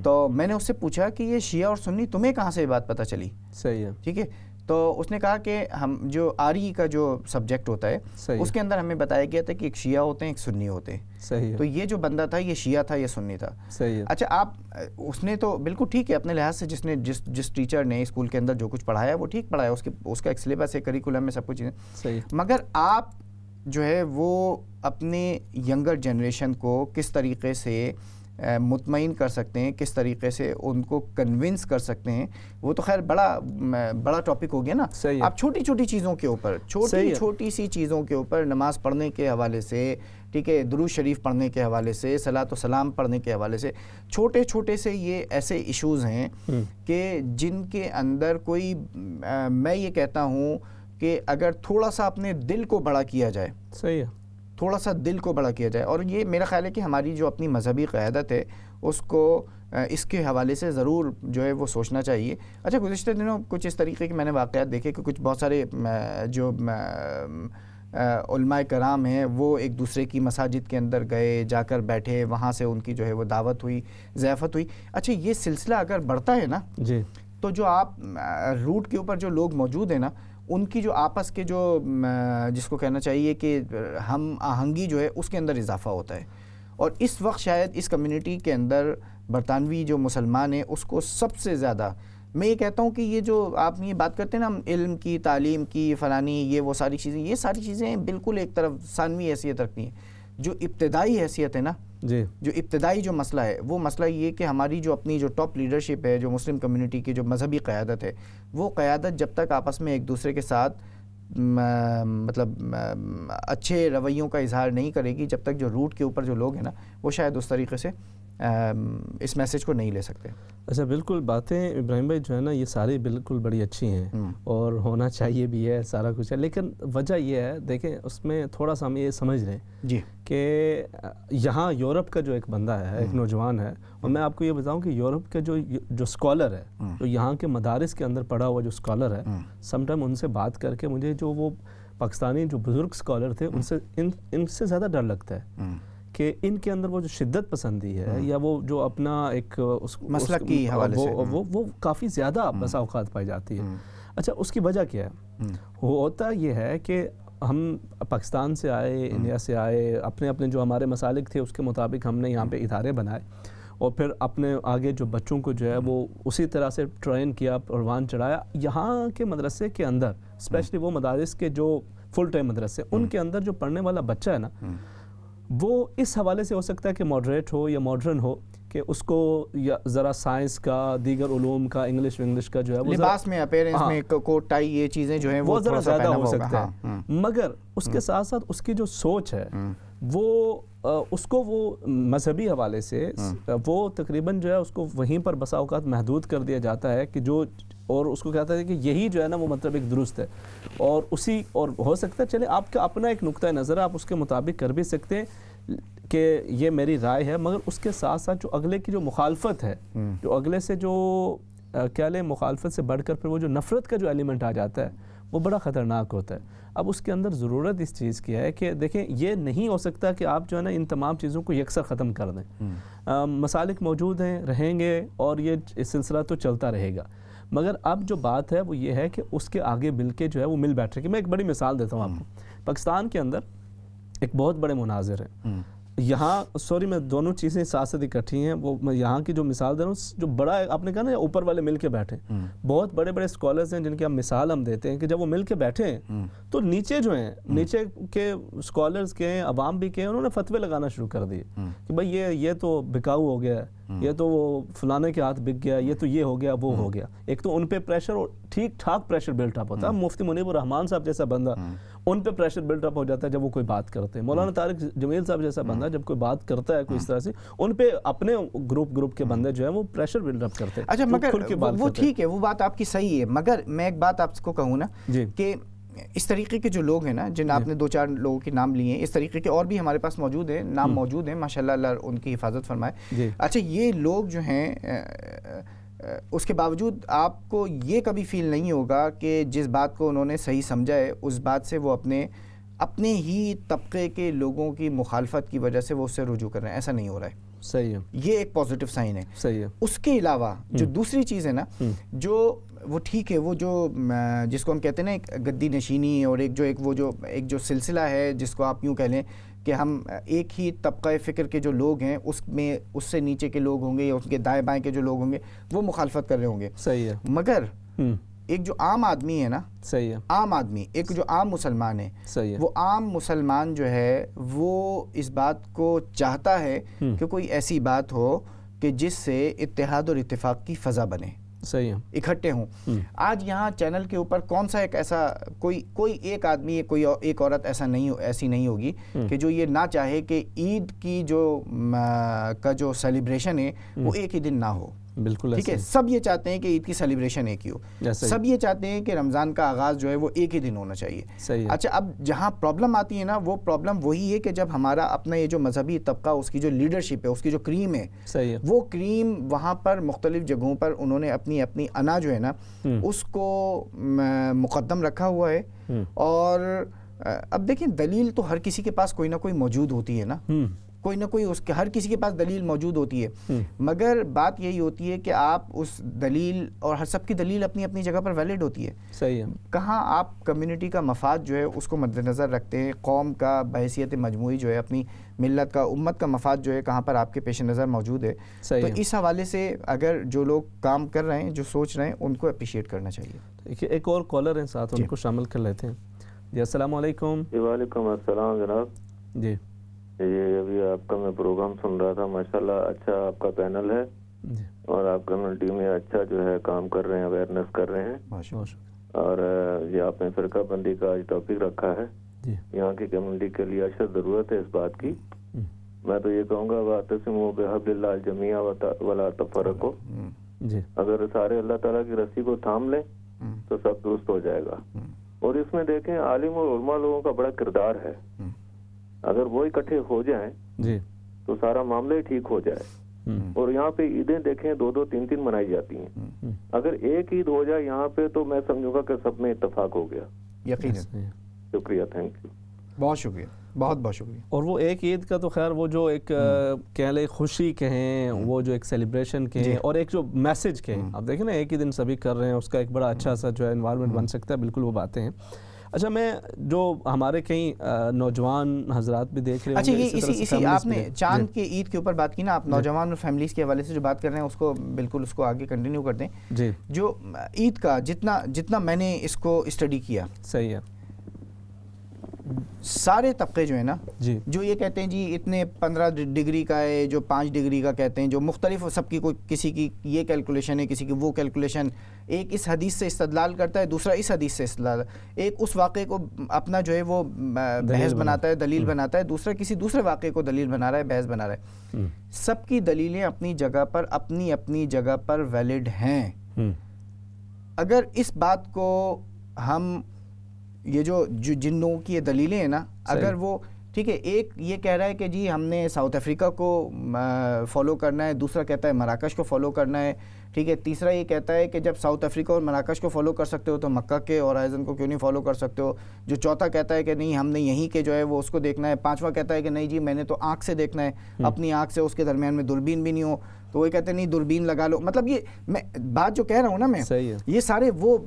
تو میں نے اس سے پوچھا کہ یہ شیعہ اور سنی تمہیں کہاں سے یہ بات پتہ چلی؟ صحیح ہے، ٹھیک ہے. تو اس نے کہا کہ ہم جو آری کا جو سبجیکٹ ہوتا ہے اس کے اندر ہمیں بتایا گیا تھا کہ ایک شیعہ ہوتے ہیں ایک سنی ہوتے ہیں. صحیح ہے. تو یہ جو بندہ تھا یہ شیعہ تھا یہ سنی تھا. صحیح ہے. اچھا آپ اس نے تو بالکل ٹھیک ہے اپنے لحاظ سے، جس ٹیچر نے اسکول کے اندر جو کچھ پڑھایا وہ ٹھیک پڑھایا، اس کا ایک سلیبس ہے، کریکولم میں سب کچھ چیزیں صحیح. مگر آپ جو ہے وہ اپنے ینگر جنریشن کو کس طریقے سے مطمئن کر سکتے ہیں، کس طریقے سے ان کو کنونس کر سکتے ہیں، وہ تو خیر بڑا ٹاپک ہو گیا نا. آپ چھوٹی چھوٹی چیزوں کے اوپر، چھوٹی سی چیزوں کے اوپر، نماز پڑھنے کے حوالے سے، ٹھیک ہے، درود شریف پڑھنے کے حوالے سے، صلاۃ و سلام پڑھنے کے حوالے سے، چھوٹے سے یہ ایسے ایشوز ہیں کہ جن کے اندر کوئی میں یہ کہتا ہوں کہ اگر تھوڑا سا اپنے دل کو بڑا کیا جائے، صحیح ہے، تھوڑا سا دل کو بڑا کیا جائے، اور یہ میرا خیال ہے کہ ہماری جو اپنی مذہبی قیادت ہے اس کو اس کے حوالے سے ضرور جو ہے وہ سوچنا چاہیے. اچھا گزشتہ دنوں کچھ اس طریقے کے میں نے واقعات دیکھے کہ کچھ بہت سارے جو علماء کرام ہیں وہ ایک دوسرے کی مساجد کے اندر گئے، جا کر بیٹھے، وہاں سے ان کی جو ہے وہ دعوت ہوئی، ضیافت ہوئی. اچھا یہ سلسلہ اگر بڑھتا ہے نا جی تو جو آپ روٹ کے اوپر جو لوگ موجود ہیں نا ان کی جو آپس کے جو جس کو کہنا چاہیے کہ ہم آہنگی جو ہے اس کے اندر اضافہ ہوتا ہے. اور اس وقت شاید اس کمیونٹی کے اندر برطانوی جو مسلمان ہیں اس کو سب سے زیادہ میں یہ کہتا ہوں کہ یہ جو آپ یہ بات کرتے ہیں نا علم کی، تعلیم کی، فلانی، یہ ساری چیزیں بالکل ایک طرف ثانوی حیثیت رکھتی ہیں. جو ابتدائی حیثیت ہے نا جی، جو ابتدائی جو مسئلہ ہے وہ مسئلہ یہ کہ ہماری جو اپنی جو ٹاپ لیڈرشپ ہے، جو مسلم کمیونٹی کی جو مذہبی قیادت ہے، وہ قیادت جب تک آپس میں ایک دوسرے کے ساتھ مطلب اچھے رویوں کا اظہار نہیں کرے گی، جب تک جو روٹ کے اوپر جو لوگ ہیں نا وہ شاید اس طریقے سے اس میسج کو نہیں لے سکتے. اچھا بالکل، باتیں ابراہیم بھائی جو ہے نا یہ ساری بالکل بڑی اچھی ہیں اور ہونا چاہیے بھی ہے، سارا کچھ ہے، لیکن وجہ یہ ہے دیکھیں اس میں تھوڑا سا ہم یہ سمجھ لیں جی کہ یہاں یورپ کا جو ایک بندہ ہے، ایک نوجوان ہے، اور میں آپ کو یہ بتاؤں کہ یورپ کا جو اسکالر ہے، جو یہاں کے مدارس کے اندر پڑھا ہوا جو اسکالر ہے، سم ٹائم ان سے بات کر کے مجھے جو وہ پاکستانی جو بزرگ اسکالر تھے ان سے زیادہ ڈر لگتا ہے کہ ان کے اندر وہ جو شدت پسندی ہے یا وہ جو اپنا ایک مسلک کی حوالے سے وہ کافی زیادہ بسا اوقات پائی جاتی ہے. اچھا اس کی وجہ کیا ہے؟ ہوتا یہ ہے کہ ہم پاکستان سے آئے, انڈیا سے آئے, اپنے جو ہمارے مسالک تھے اس کے مطابق ہم نے یہاں پہ ادارے بنائے اور پھر اپنے آگے جو بچوں کو جو ہے وہ اسی طرح سے ٹرین کیا, پروان چڑھایا. یہاں کے مدرسے کے اندر اسپیشلی وہ مدارس کے جو فل ٹائم مدرسے, ان کے اندر جو پڑھنے والا بچہ ہے نا, وہ اس حوالے سے ہو سکتا ہے کہ ماڈریٹ ہو یا ماڈرن ہو, کہ اس کو یا ذرا سائنس کا, دیگر علوم کا, انگلش کا جو ہے وہ لباس میں, اپیرنس میں, کوٹ ٹائی, یہ چیزیں جو ہیں وہ ذرا زیادہ ہو سکتا ہے. مگر اس کے ساتھ ساتھ اس کی جو سوچ ہے وہ اس کو وہ مذہبی حوالے سے وہ تقریباً جو ہے اس کو وہیں پر بسا اوقات محدود کر دیا جاتا ہے کہ جو, اور اس کو کہتا ہے کہ یہی جو ہے نا وہ مطلب ایک درست ہے, اور اسی, اور ہو سکتا ہے چلے آپ کا اپنا ایک نقطہ نظر ہے, آپ اس کے مطابق کر بھی سکتے ہیں کہ یہ میری رائے ہے. مگر اس کے ساتھ ساتھ جو اگلے کی جو مخالفت ہے, جو اگلے سے جو کیا لیں مخالفت سے بڑھ کر پھر وہ جو نفرت کا جو ایلیمنٹ آ جاتا ہے وہ بڑا خطرناک ہوتا ہے. اب اس کے اندر ضرورت اس چیز کی ہے کہ دیکھیں یہ نہیں ہو سکتا کہ آپ جو ہے نا ان تمام چیزوں کو یکسر ختم کر دیں. مسالک موجود ہیں, رہیں گے, اور یہ سلسلہ تو چلتا رہے گا. مگر اب جو بات ہے وہ یہ ہے کہ اس کے آگے مل کے جو ہے وہ مل بیٹھے. کہ میں ایک بڑی مثال دیتا ہوں آپ کو. پاکستان کے اندر ایک بہت بڑے مناظر ہیں یہاں, سوری میں دونوں چیزیں ساتھ ساتھ اکٹھی ہیں. وہ میں یہاں کی جو مثال دے رہا ہوں, جو بڑا آپ نے کہا نا اوپر والے مل کے بیٹھے, بہت بڑے بڑے اسکالرز ہیں جن کی ہم مثال ہم دیتے ہیں کہ جب وہ مل کے بیٹھے ہیں تو نیچے جو ہیں, نیچے کے اسکالرز کے, عوام بھی کے, انہوں نے فتوے لگانا شروع کر دیے کہ بھائی یہ تو بکاؤ ہو گیا ہے, یہ تو وہ فلانے کے ہاتھ بک گیا, یہ تو یہ ہو گیا, وہ ہو گیا. ایک تو ان پہ پریشر, اور ٹھیک ٹھاک پریشر بلٹ اپ ہوتا ہے. مفتی منیب الرحمان صاحب جیسا بندہ, ان پہ پریشر بلٹ اپ ہو جاتا ہے جب وہ کوئی بات کرتے ہیں. مولانا طارق جمیل صاحب جیسا بندہ جب کوئی بات کرتا ہے کوئی اس طرح سے, ان پہ اپنے گروپ کے بندے جو ہیں وہ پریشر بلٹ اپ کرتے ہیں. اچھا مگر وہ ٹھیک ہے, وہ بات آپ کی صحیح ہے, مگر میں ایک بات آپ کو کہوں نا کہ اس طریقے کے جو لوگ ہیں نا, جن آپ نے 2-4 لوگوں کے نام لیے ہیں, اس طریقے کے اور بھی ہمارے پاس موجود ہیں, نام موجود ہیں, ماشاءاللہ اللہ ان کی حفاظت فرمائے. اچھا یہ لوگ جو ہیں, اس کے باوجود آپ کو یہ کبھی فیل نہیں ہوگا کہ جس بات کو انہوں نے صحیح سمجھا ہے اس بات سے وہ اپنے ہی طبقے کے لوگوں کی مخالفت کی وجہ سے وہ اس سے رجوع کر رہے ہیں؟ ایسا نہیں ہو رہا ہے. صحیح ہے, یہ ایک پازیٹیو سائن ہے. صحیح ہے. اس کے علاوہ جو دوسری چیز ہے نا, جو وہ ٹھیک ہے, وہ جو جس کو ہم کہتے ہیں نا ایک گدی نشینی, اور ایک جو سلسلہ ہے جس کو آپ یوں کہہ لیں کہ ہم ایک ہی طبقہ فکر کے جو لوگ ہیں اس میں اس سے نیچے کے لوگ ہوں گے یا اس کے دائیں بائیں کے جو لوگ ہوں گے وہ مخالفت کر رہے ہوں گے. صحیح ہے. مگر ایک جو عام آدمی ہے نا, صحیح ہے, عام آدمی, ایک جو عام مسلمان ہے, صحیح ہے, وہ عام مسلمان جو ہے وہ اس بات کو چاہتا ہے کہ کوئی ایسی بات ہو کہ جس سے اتحاد اور اتفاق کی فضا بنے, صحیح ہے, اکٹھے ہوں. آج یہاں چینل کے اوپر کون سا ایک ایسا کوئی ایک آدمی, کوئی ایک عورت ایسی نہیں ہوگی کہ جو یہ نہ چاہے کہ عید کی کا جو سیلیبریشن ہے وہ ایک ہی دن نہ ہو. بالکل ٹھیک ہے, سب یہ چاہتے ہیں کہ عید کی سیلیبریشن ایک ہی ہو, سب یہ چاہتے ہیں کہ رمضان کا آغاز جو ہے وہ ایک ہی دن ہونا چاہیے. اچھا اب جہاں پرابلم آتی ہے نا, وہ پرابلم وہی ہے کہ جب ہمارا اپنا یہ جو مذہبی طبقہ, اس کی جو لیڈرشپ ہے, اس کی جو کریم ہے, وہ کریم وہاں پر مختلف جگہوں پر انہوں نے اپنی انا جو ہے نا اس کو مقدم رکھا ہوا ہے. اور اب دیکھیں دلیل تو ہر کسی کے پاس کوئی نہ کوئی موجود ہوتی ہے نا, کوئی نہ کوئی اس کے, ہر کسی کے پاس دلیل موجود ہوتی ہے. مگر بات یہی ہوتی ہے کہ آپ اس دلیل, اور ہر سب کی دلیل اپنی اپنی جگہ پر ویلڈ ہوتی ہے. صحیح ہے. کہاں آپ کمیونٹی کا مفاد جو ہے اس کو مد نظر رکھتے ہیں, قوم کا بحیثیت مجموعی جو ہے, اپنی ملت کا, امت کا مفاد جو ہے کہاں پر آپ کے پیش نظر موجود ہے. تو اس حوالے سے اگر جو لوگ کام کر رہے ہیں, جو سوچ رہے ہیں, ان کو اپریشیٹ کرنا چاہیے. ایک اور کالر ہیں ساتھ, ان کو شامل کر لیتے ہیں. جی السلام علیکم. وعلیکم السلام جناب. جی یہ ابھی آپ کا میں پروگرام سن رہا تھا, ماشاءاللہ اچھا آپ کا پینل ہے, اور آپ کمیونٹی میں اچھا جو ہے کام کر رہے ہیں, اویئرنیس کر رہے ہیں. اور یہ آپ نے فرقہ بندی کا آج ٹاپک رکھا ہے, یہاں کی کمیونٹی کے لیے اشد ضرورت ہے اس بات کی. میں تو یہ کہوں گا واعتصموا بحبل اللہ الجمیع ولا تفرقوا. اگر سارے اللہ تعالیٰ کی رسی کو تھام لیں تو سب درست ہو جائے گا. اور اس میں دیکھیں عالم اور علماء لوگوں کا بڑا کردار ہے, اگر وہ اکٹھے ہو جائیں تو سارا معاملہ ہی ٹھیک ہو جائے. اور یہاں پہ عیدیں دیکھیں 2-2 3-3 منائی جاتی ہیں, اگر ایک عید ہو جائے یہاں پہ تو میں سمجھوں گا کہ سب میں اتفاق ہو گیا. یقیناً. شکریہ, تھینک یو, بہت شکریہ. بہت بہت شکریہ. اور وہ ایک عید کا تو خیر وہ جو ایک کہہ لیں خوشی کہیں, وہ جو ایک سیلیبریشن کہیں, اور ایک جو میسج کہیں, آپ دیکھیں نا ایک ہی دن سبھی کر رہے ہیں, اس کا ایک بڑا اچھا سا جو ہے انوائرمنٹ بن سکتا ہے. بالکل وہ باتیں ہیں. اچھا, میں جو ہمارے کئی نوجوان حضرات بھی دیکھ رہے ہیں. اچھا, یہ اسی آپ نے چاند کے عید کے اوپر بات کی نا, آپ نوجوان اور فیملیز کے حوالے سے جو بات کر رہے ہیں اس کو بالکل اس کو آگے کنٹینیو کر دیں. جی, جو عید کا جتنا میں نے اس کو اسٹڈی کیا, صحیح ہے, سارے طبقے جو ہیں نا, جی, جو یہ کہتے ہیں جی اتنے 15 ڈگری کا ہے, جو 5 ڈگری کا کہتے ہیں, جو مختلف سب کی, کوئی کسی کی یہ کیلکولیشن ہے, کسی کی وہ کیلکولیشن, ایک اس حدیث سے استدلال کرتا ہے, دوسرا اس حدیث سے استدلال, ایک اس واقعے کو اپنا جو ہے وہ بحث بناتا ہے, دلیل بناتا ہے, دوسرا کسی دوسرے واقعے کو دلیل بنا رہا ہے, بحث بنا رہا ہے. سب کی دلیلیں اپنی جگہ پر اپنی جگہ پر ویلڈ ہیں. اگر اس بات کو ہم یہ جو جن لوگوں کی یہ دلیلیں ہیں نا, اگر وہ ٹھیک ہے, ایک یہ کہہ رہا ہے کہ جی ہم نے ساؤتھ افریقہ کو فالو کرنا ہے, دوسرا کہتا ہے مراکش کو فالو کرنا ہے, ٹھیک ہے, تیسرا یہ کہتا ہے کہ جب ساؤتھ افریقہ اور مراکش کو فالو کر سکتے ہو تو مکہ کے ہورائزن کو کیوں نہیں فالو کر سکتے ہو, جو چوتھا کہتا ہے کہ نہیں ہم نے یہیں کے جو ہے وہ اس کو دیکھنا ہے, پانچواں کہتا ہے کہ نہیں جی میں نے تو آنکھ سے دیکھنا ہے, اپنی آنکھ سے, اس کے درمیان میں دوربین بھی نہیں ہو, تو وہ کہتے ہیں نہیں دوربین لگا لو. مطلب یہ میں بات جو کہہ رہا ہوں نا, میں یہ سارے وہ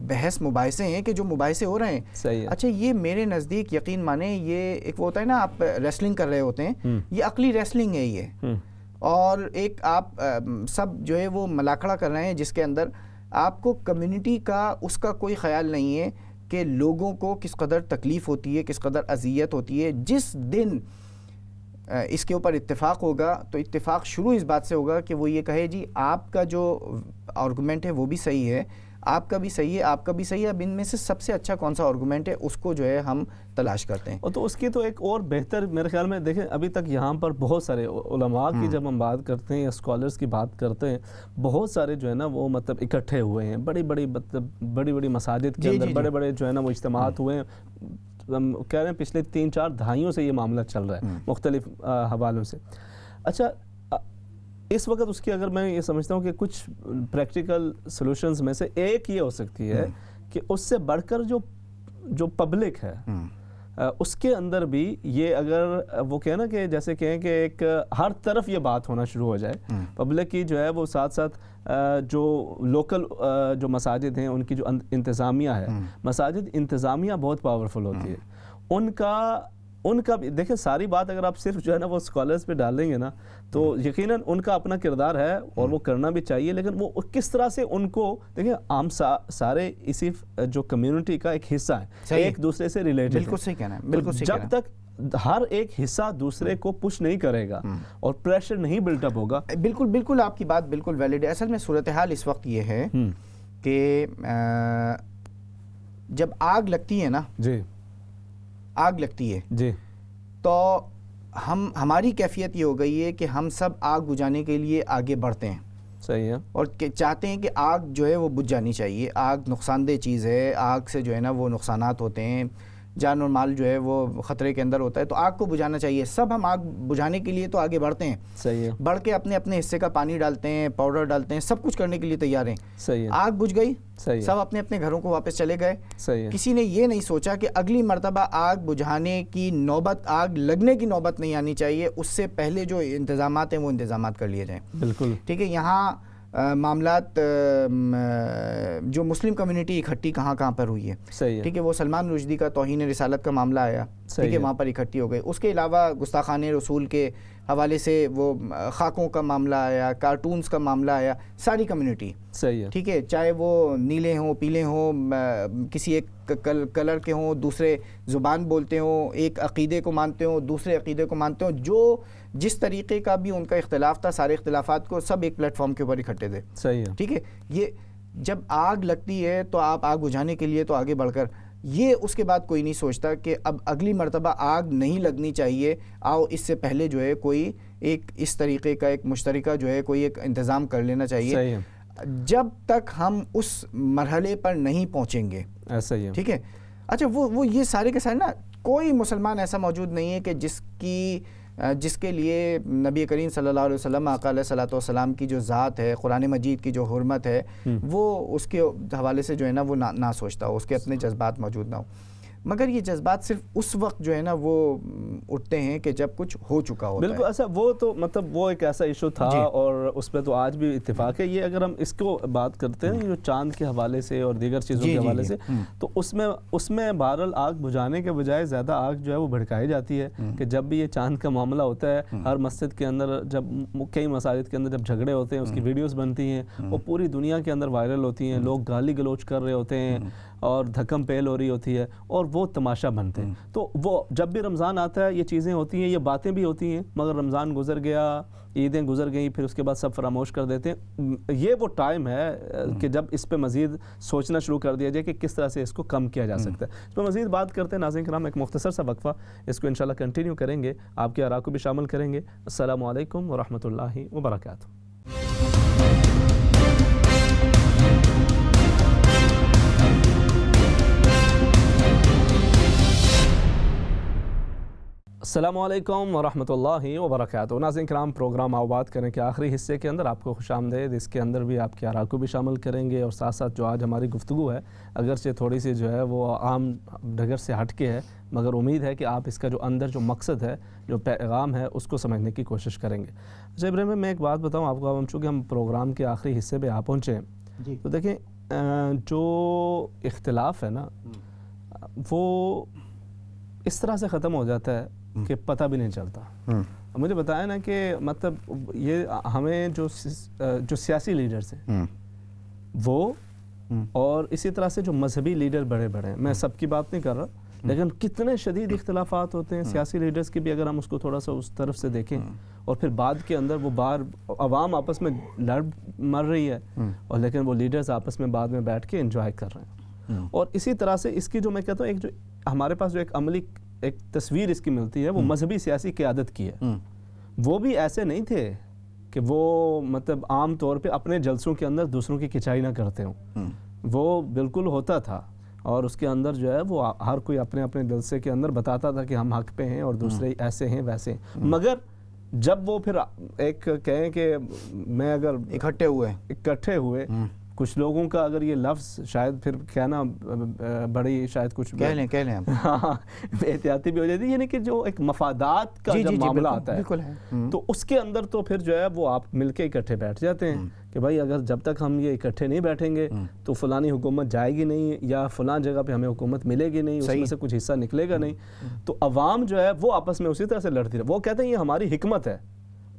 بحث مباحثے ہیں کہ جو مباحثے ہو رہے ہیں. اچھا, یہ میرے نزدیک یقین مانیں یہ ایک وہ ہوتا ہے نا, آپ ریسلنگ کر رہے ہوتے ہیں, یہ عقلی ریسلنگ ہے یہ, اور ایک آپ سب جو ہے وہ ملاکڑا کر رہے ہیں جس کے اندر آپ کو کمیونٹی کا اس کا کوئی خیال نہیں ہے کہ لوگوں کو کس قدر تکلیف ہوتی ہے, کس قدر اذیت ہوتی ہے. جس دن اس کے اوپر اتفاق ہوگا تو اتفاق شروع اس بات سے ہوگا کہ وہ یہ کہے جی آپ کا جو آرگومنٹ ہے وہ بھی صحیح ہے, آپ کا بھی صحیح ہے, آپ کا بھی صحیح ہے, اب ان میں سے سب سے اچھا کون سا آرگومنٹ ہے اس کو جو ہے ہم تلاش کرتے ہیں. اور تو اس کی تو ایک اور بہتر میرے خیال میں دیکھیں, ابھی تک یہاں پر بہت سارے علماء کی جب ہم بات کرتے ہیں یا اسکالرس کی بات کرتے ہیں, بہت سارے جو ہے نا وہ مطلب اکٹھے ہوئے ہیں, بڑی مساجد کے اندر بڑے بڑے جو ہے نا وہ اجتماعات ہوئے ہیں. ہم کہہ رہے ہیں پچھلے 3-4 دہائیوں سے یہ معاملہ چل رہا ہے مختلف حوالوں سے. اچھا, اس وقت اس کی اگر میں یہ سمجھتا ہوں کہ کچھ پریکٹیکل سولوشنز میں سے ایک یہ ہو سکتی ہے کہ اس سے بڑھ کر جو پبلک ہے اس کے اندر بھی یہ اگر وہ کہیں نا کہ جیسے کہیں کہ ایک ہر طرف یہ بات ہونا شروع ہو جائے, پبلک کی جو ہے وہ ساتھ ساتھ جو لوکل جو مساجد ہیں ان کی جو انتظامیہ ہے, مساجد انتظامیہ بہت پاورفل ہوتی ہے, ان کا دیکھیں ساری بات اگر آپ صرف جو ہے نا وہ اسکالرس پہ ڈال دیں گے نا تو یقیناً ان کا اپنا کردار ہے اور وہ کرنا بھی چاہیے, لیکن وہ کس طرح سے ان کو دیکھیں عام سارے اسی جو کمیونٹی کا ایک حصہ ہے, ایک دوسرے سے ریلیٹڈ. بالکل صحیح کہنا ہے, بالکل صحیح کہنا ہے. جب تک ہر ایک حصہ دوسرے کو پش نہیں کرے گا اور پریشر نہیں بلٹ اپ ہوگا. بالکل آپ کی بات بالکل ویلڈ ہے. اصل میں صورتحال اس وقت یہ ہے کہ جب آگ لگتی ہے نا, جی آگ لگتی ہے جی, تو ہماری کیفیت یہ ہو گئی ہے کہ ہم سب آگ بجھانے کے لیے آگے بڑھتے ہیں. صحیح ہے. اور چاہتے ہیں کہ آگ جو ہے وہ بجھ جانی چاہیے. آگ نقصان دہ چیز ہے, آگ سے جو ہے نا وہ نقصانات ہوتے ہیں, جان اور مال جو ہے وہ خطرے کے اندر ہوتا ہے, تو آگ کو بجھانا چاہیے. سب ہم آگ بجھانے کے لیے تو آگے بڑھتے ہیں. صحیح ہے. بڑھ کے اپنے حصے کا پانی ڈالتے ہیں, پاؤڈر ڈالتے ہیں, سب کچھ کرنے کے لیے تیار ہیں. صحیح ہے. آگ بجھ گئی, صحیح ہے. سب اپنے گھروں کو واپس چلے گئے. صحیح ہے. کسی نے یہ نہیں سوچا کہ اگلی مرتبہ آگ بجھانے کی نوبت, آگ لگنے کی نوبت نہیں آنی چاہیے, اس سے پہلے جو انتظامات ہیں وہ انتظامات کر لیے جائیں. بالکل ٹھیک ہے. یہاں معاملات جو مسلم کمیونٹی اکٹھی کہاں پر ہوئی ہے, ٹھیک ہے, وہ سلمان رشدی کا توہین رسالت کا معاملہ آیا, ٹھیک ہے, وہاں پر اکٹھی ہو گئے. اس کے علاوہ گستاخانِ رسول کے حوالے سے وہ خاکوں کا معاملہ آیا, کارٹونز کا معاملہ آیا, ساری کمیونٹی. صحیح ہے. ٹھیک ہے, چاہے وہ نیلے ہوں, پیلے ہوں, کسی ایک کلر کے ہوں, دوسرے زبان بولتے ہوں, ایک عقیدے کو مانتے ہوں, دوسرے عقیدے کو مانتے ہوں, جو جس طریقے کا بھی ان کا اختلاف تھا, سارے اختلافات کو سب ایک پلیٹ فارم کے اوپر اکٹھے تھے. صحیح ہے. ٹھیک ہے. یہ جب آگ لگتی ہے تو آپ آگ بجھانے کے لیے تو آگے بڑھ کر, یہ اس کے بعد کوئی نہیں سوچتا کہ اب اگلی مرتبہ آگ نہیں لگنی چاہیے, آؤ اس سے پہلے جو ہے کوئی ایک اس طریقے کا ایک مشترکہ جو ہے کوئی ایک انتظام کر لینا چاہیے. صحیح ہے. جب تک ہم اس مرحلے پر نہیں پہنچیں گے. ایسا ہی ہے. ٹھیک ہے. اچھا, وہ یہ سارے کے سارے نا, کوئی مسلمان ایسا موجود نہیں ہے کہ جس کے لیے نبی کریم صلی اللہ علیہ وسلم آقا علیہ الصلوۃ والسلام کی جو ذات ہے, قرآن مجید کی جو حرمت ہے, وہ اس کے حوالے سے جو ہے نا وہ نہ سوچتا ہو, اس کے اپنے جذبات موجود نہ ہو. مگر یہ جذبات صرف اس وقت جو ہے نا وہ اٹھتے ہیں کہ جب کچھ ہو چکا ہوتا ہے. بالکل ایسا وہ تو مطلب وہ ایک ایسا ایشو تھا اور اس پہ تو آج بھی اتفاق ہے. یہ اگر ہم اس کو بات کرتے ہیں جو چاند کے حوالے سے اور دیگر چیزوں کے حوالے سے تو اس میں بہرحال آگ بجھانے کے بجائے زیادہ آگ جو ہے وہ بھڑکائی جاتی ہے کہ جب بھی یہ چاند کا معاملہ ہوتا ہے ہر مسجد کے اندر جب کئی مساجد کے اندر جب جھگڑے ہوتے ہیں اس کی ویڈیوز بنتی ہیں وہ پوری دنیا کے اندر وائرل ہوتی ہیں, لوگ گالی گلوچ کر رہے ہوتے ہیں اور دھکم پیل ہو رہی ہوتی ہے اور وہ تماشا بنتے ہیں. تو وہ جب بھی رمضان آتا ہے یہ چیزیں ہوتی ہیں, یہ باتیں بھی ہوتی ہیں, مگر رمضان گزر گیا, عیدیں گزر گئیں, پھر اس کے بعد سب فراموش کر دیتے ہیں. یہ وہ ٹائم ہے کہ جب اس پہ مزید سوچنا شروع کر دیا جائے کہ کس طرح سے اس کو کم کیا جا سکتا ہے. اس پہ مزید بات کرتے ہیں ناظرین کرام, ایک مختصر سا وقفہ, اس کو انشاءاللہ کنٹینیو کریں گے, آپ کے آراء کو بھی شامل کریں گے. السلام علیکم ورحمۃ اللہ وبرکاتہ. السلام علیکم ورحمۃ اللہ وبرکاتہ. ناظرین کرام, پروگرام آؤ بات کریں کے آخری حصے کے اندر آپ کو خوش آمدید. اس کے اندر بھی آپ کے آراء کو بھی شامل کریں گے اور ساتھ ساتھ جو آج ہماری گفتگو ہے اگرچہ تھوڑی سی جو ہے وہ عام ڈگر سے ہٹ کے ہے, مگر امید ہے کہ آپ اس کا جو اندر جو مقصد ہے, جو پیغام ہے, اس کو سمجھنے کی کوشش کریں گے. اچھا ابراہیم, میں ایک بات بتاؤں آپ کو, چونکہ ہم پروگرام کے آخری حصے پہ آ پہنچے ہیں تو دیکھیں جو اختلاف ہے نا وہ اس طرح سے ختم ہو جاتا ہے کہ پتہ بھی نہیں چلتا. مجھے بتایا نا کہ مطلب یہ ہمیں جو سیاسی لیڈرز ہیں وہ اور اسی طرح سے جو مذہبی لیڈر بڑے بڑے ہیں, میں سب کی بات نہیں کر رہا, لیکن کتنے شدید اختلافات ہوتے ہیں سیاسی لیڈرز کے بھی, اگر ہم اس کو تھوڑا سا اس طرف سے دیکھیں, اور پھر بعد کے اندر وہ عوام آپس میں لڑ مر رہی ہے اور لیکن وہ لیڈرز آپس میں بعد میں بیٹھ کے انجوائے کر رہے ہیں. اور اسی طرح سے اس کی جو میں کہتا ہوں ایک جو ہمارے پاس جو ایک عملی ایک تصویر اس کی ملتی ہے وہ مذہبی سیاسی قیادت کی ہے. وہ بھی ایسے نہیں تھے کہ وہ مطلب عام طور پہ اپنے جلسوں کے اندر دوسروں کی کھچائی نہ کرتے ہوں, وہ بالکل ہوتا تھا اور اس کے اندر جو ہے وہ ہر کوئی اپنے اپنے جلسے کے اندر بتاتا تھا کہ ہم حق پہ ہیں اور دوسرے ایسے ہیں ویسے ہیں. مگر جب وہ پھر ایک کہیں کہ میں اگر اکٹھے ہوئے کچھ لوگوں کا اگر یہ لفظ شاید پھر کہنا بڑی شاید کچھ کہہ لیں احتیاطی بھی ہو جاتی ہے, یعنی کہ جو ایک مفادات کا جب معاملہ آتا ہے تو اس کے اندر تو پھر جو ہے وہ آپ مل کے اکٹھے بیٹھ جاتے ہیں کہ بھائی اگر جب تک ہم یہ اکٹھے نہیں بیٹھیں گے تو فلانی حکومت جائے گی نہیں یا فلان جگہ پہ ہمیں حکومت ملے گی نہیں, اس میں سے کچھ حصہ نکلے گا نہیں. تو عوام جو ہے وہ آپس میں اسی طرح سے لڑتی رہے. وہ کہتے ہیں یہ ہماری حکمت ہے.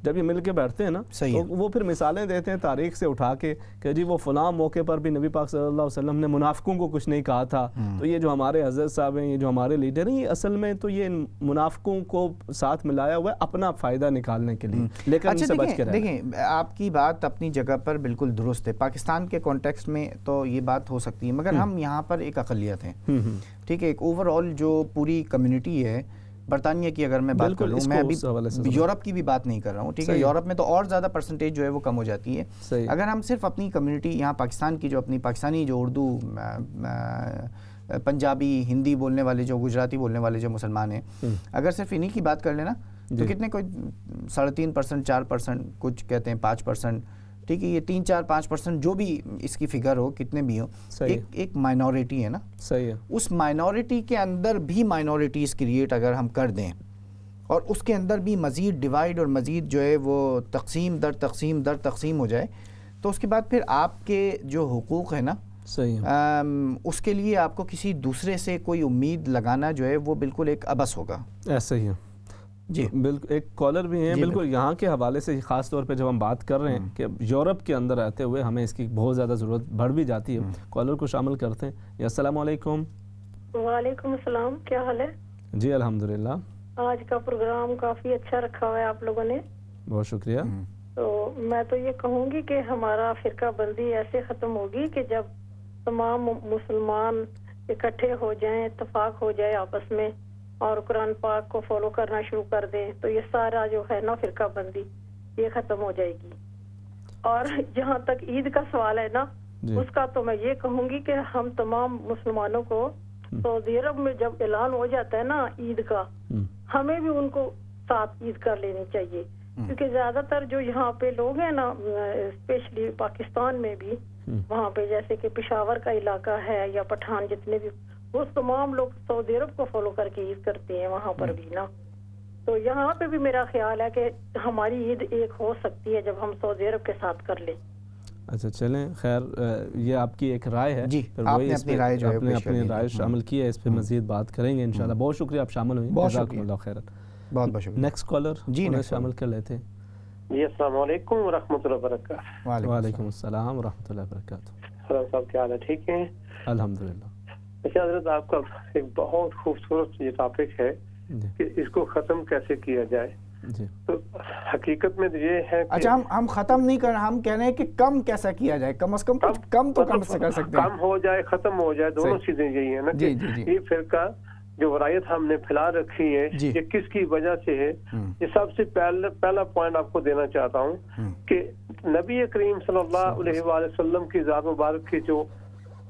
جب یہ مل کے بیٹھتے ہیں نا تو وہ پھر مثالیں دیتے ہیں تاریخ سے اٹھا کے کہ جی وہ فلاں موقع پر بھی نبی پاک صلی اللہ علیہ وسلم نے منافقوں کو کچھ نہیں کہا تھا, تو یہ جو ہمارے حضرت صاحب ہیں, یہ جو ہمارے لیڈر ہیں, یہ اصل میں تو یہ منافقوں کو ساتھ ملایا ہوا ہے اپنا فائدہ نکالنے کے لیے, لیکن ان سے بچ کے رہنا. دیکھیں آپ کی بات اپنی جگہ پر بالکل درست ہے. پاکستان کے کانٹیکسٹ میں تو یہ بات ہو سکتی ہے, مگر ہم یہاں پر ایک اقلیت ہیں, ٹھیک ہے, ایک اوور آل جو پوری کمیونٹی ہے. برطانیہ کی اگر میں بات کر لوں, میں ابھی یورپ کی بھی بات نہیں کر رہا ہوں, ٹھیک ہے, یورپ میں تو اور زیادہ پرسنٹیج جو ہے وہ کم ہو جاتی ہے. اگر ہم صرف اپنی کمیونٹی یہاں پاکستان کی جو اپنی پاکستانی جو اردو پنجابی ہندی بولنے والے جو گجراتی بولنے والے جو مسلمان ہیں, اگر صرف انہی کی بات کر لینا تو کتنے کوئی 3.5%, 4%, کچھ کہتے ہیں 5%, ٹھیک ہے, یہ 3-4-5% جو بھی اس کی فگر ہو, کتنے بھی ہو, ایک مائنورٹی ہے نا. صحیح ہے. اس مائنورٹی کے اندر بھی مائنورٹیز کریٹ اگر ہم کر دیں اور اس کے اندر بھی مزید ڈیوائیڈ اور مزید جو ہے وہ تقسیم در تقسیم ہو جائے, تو اس کے بعد پھر آپ کے جو حقوق ہیں نا, اس کے لیے آپ کو کسی دوسرے سے کوئی امید لگانا جو ہے وہ بالکل ایک عبث ہوگا. ایسا ہی ہے جی. بالکل. ایک کالر بھی ہیں بالکل یہاں کے حوالے سے, خاص طور پہ جب ہم بات کر رہے ہیں کہ یورپ کے اندر رہتے ہوئے ہمیں اس کی بہت زیادہ ضرورت بڑھ بھی جاتی ہے. کالر کو شامل کرتے ہیں. السلام علیکم. وعلیکم السلام, کیا حال ہے؟ جی الحمدللہ. آج کا پروگرام کافی اچھا رکھا ہوا ہے آپ لوگوں نے, بہت شکریہ. تو میں تو یہ کہوں گی کہ ہمارا فرقہ بندی ایسے ختم ہوگی کہ جب تمام مسلمان اکٹھے ہو جائیں, اتفاق ہو جائے آپس میں اور قرآن پاک کو فالو کرنا شروع کر دیں, تو یہ سارا جو ہے نا فرقہ بندی یہ ختم ہو جائے گی. اور جہاں تک عید کا سوال ہے نا, اس کا تو میں یہ کہوں گی کہ ہم تمام مسلمانوں کو سعودی عرب میں جب اعلان ہو جاتا ہے نا عید کا, ہمیں بھی ان کو ساتھ عید کر لینی چاہیے, کیونکہ زیادہ تر جو یہاں پہ لوگ ہیں نا, اسپیشلی پاکستان میں بھی, وہاں پہ جیسے کہ پشاور کا علاقہ ہے یا پٹھان, جتنے بھی وہ تمام لوگ سعودی عرب کو فالو کر کے عید کرتے ہیں وہاں پر بھی نا. تو یہاں پہ بھی میرا خیال ہے کہ ہماری عید ایک ہو سکتی ہے جب ہم سعودی عرب کے ساتھ کر لیں. اچھا چلیں، خیر یہ آپ کی ایک رائے ہے. جی آپ نے اپنی رائے جو ہے اپنی رائے شامل کی ہے، اس پہ مزید بات کریں گے انشاءاللہ. بہت شکریہ آپ شامل ہوئیں. جزاکم اللہ خیرا. بہت بہت شکریہ. نیکسٹ کالر جی شامل کر لیتے. جی السلام علیکم ورحمۃ اللہ وبرکاتہ. وعلیکم السلام ورحمۃ اللہ وبرکاتہ. سلام صاحب کیا حال ہے؟ ٹھیک ہیں الحمدللہ. اچھا حضرت آپ کا ایک بہت خوبصورت یہ ٹاپک ہے کہ اس کو ختم کیسے کیا جائے. تو حقیقت میں یہ ہے اچھا ہم ختم نہیں کر، ہم کہہ رہے ہیں کہ کم کیسا کیا جائے، کم از کم کم تو کم سے کر سکتے ہیں. کم ہو جائے ختم ہو جائے، دونوں چیزیں یہی ہیں نا. یہ فرقہ جو ولایت ہم نے پھیلا رکھی ہے یہ کس کی وجہ سے ہے؟ یہ سب سے پہلا پوائنٹ آپ کو دینا چاہتا ہوں کہ نبی کریم صلی اللہ علیہ وآلہ وسلم کی ذات مبارک کی جو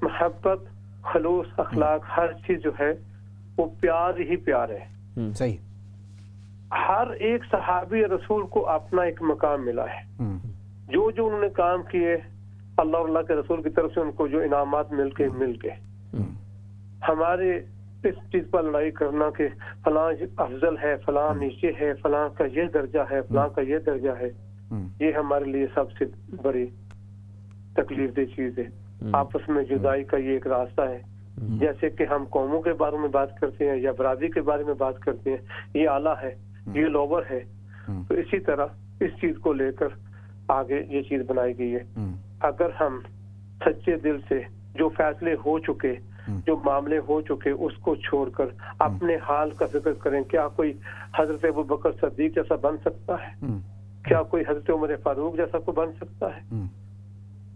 محبت، خلوص، اخلاق، ہر چیز جو ہے وہ پیار ہی پیار ہے. صحیح. ہر ایک صحابی رسول کو اپنا ایک مقام ملا ہے. جو انہوں نے کام کیے اللہ اور اللہ کے رسول کی طرف سے ان کو جو انعامات مل کے ہمارے اس چیز پر لڑائی کرنا کہ فلاں افضل ہے، فلاں نیچے ہے، فلاں کا یہ درجہ ہے، فلاں کا یہ درجہ ہے، یہ ہمارے لیے سب سے بڑی تکلیف دہ چیز ہے. آپس میں جدائی کا یہ ایک راستہ ہے. جیسے کہ ہم قوموں کے بارے میں بات کرتے ہیں یا برادری کے بارے میں بات کرتے ہیں، یہ اعلیٰ ہے، یہ لوور ہے. تو اسی طرح اس چیز کو لے کر آگے یہ چیز بنائی گئی ہے. اگر ہم سچے دل سے جو فیصلے ہو چکے، جو معاملے ہو چکے، اس کو چھوڑ کر اپنے حال کا فکر کریں. کیا کوئی حضرت ابوبکر صدیق جیسا بن سکتا ہے؟ کیا کوئی حضرت عمر فاروق جیسا کوئی بن سکتا ہے؟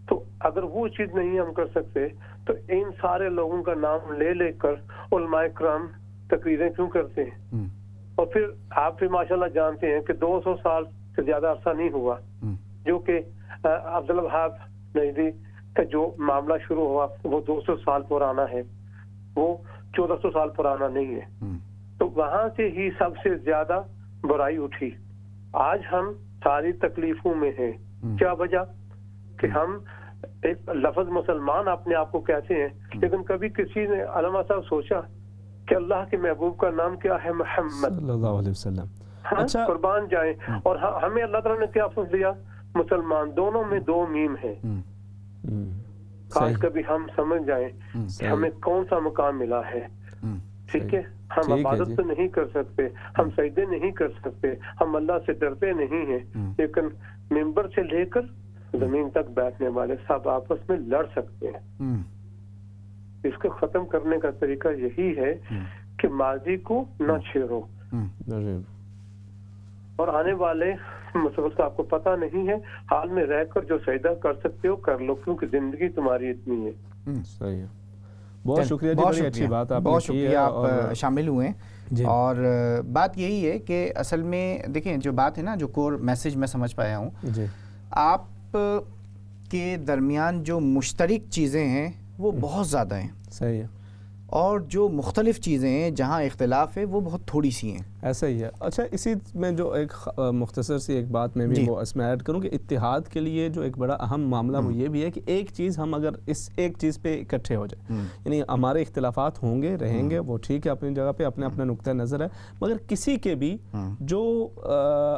تو اگر وہ چیز نہیں ہم کر سکتے تو ان سارے لوگوں کا نام لے کر علماء کرام تقریریں کیوں کرتے ہیں؟ اور پھر آپ بھی ماشاءاللہ جانتے ہیں کہ 200 سال سے زیادہ عرصہ نہیں ہوا جو کہ عبدالوہاب نجدی کا جو معاملہ شروع ہوا وہ 200 سال پرانا ہے، وہ 1400 سال پرانا نہیں ہے. تو وہاں سے ہی سب سے زیادہ برائی اٹھی. آج ہم ساری تکلیفوں میں ہیں. کیا وجہ؟ کہ ہم ایک لفظ مسلمان اپنے آپ کو کہتے ہیں، لیکن کبھی کسی نے علامہ صاحب سوچا کہ اللہ کے محبوب کا نام کیا ہے؟ محمد صلی اللہ علیہ وسلم. اچھا قربان جائیں. اور ہمیں اللہ تعالیٰ نے کیا فضل دیا؟ مسلمان. دونوں میں 2 میم ہیں. کاش کبھی ہم سمجھ جائیں کہ ہمیں کون سا مقام ملا ہے. ٹھیک ہے، ہم عبادت تو نہیں کر سکتے، ہم سجدے نہیں کر سکتے، ہم اللہ سے ڈرتے نہیں ہیں، لیکن ممبر سے لے کر زمین تک بیٹھنے والے سب آپس میں لڑ سکتے ہیں. اس کو ختم کرنے کا طریقہ یہی ہے کہ ماضی کو نہ چھیڑو اور آنے والے مسئلے کا آپ کو پتہ نہیں ہے، حال میں رہ کر جو سجدہ کر سکتے ہو کر لو، کیونکہ زندگی تمہاری اتنی ہے. صحیح ہے. بہت شکریہ جی، بڑی اچھی بات آپ بہت شکریہ آپ شامل ہوئے. اور بات یہی ہے کہ اصل میں دیکھیں جو بات ہے نا، جو کور میسج میں سمجھ پایا ہوں، آپ کے درمیان جو مشترک چیزیں ہیں وہ بہت زیادہ ہیں. صحیح ہے. اور جو مختلف چیزیں ہیں جہاں اختلاف ہے وہ بہت تھوڑی سی ہیں. ایسا ہی ہے. اچھا اسی میں جو ایک مختصر سی ایک بات میں بھی وہ اس میں ایڈ کروں کہ اتحاد کے لیے جو ایک بڑا اہم معاملہ وہ یہ بھی ہے کہ ایک چیز ہم اگر اس ایک چیز پہ اکٹھے ہو جائیں، یعنی ہمارے اختلافات ہوں گے، رہیں گے، وہ ٹھیک ہے اپنی جگہ پہ، اپنے اپنا نقطہ نظر ہے، مگر کسی کے بھی جو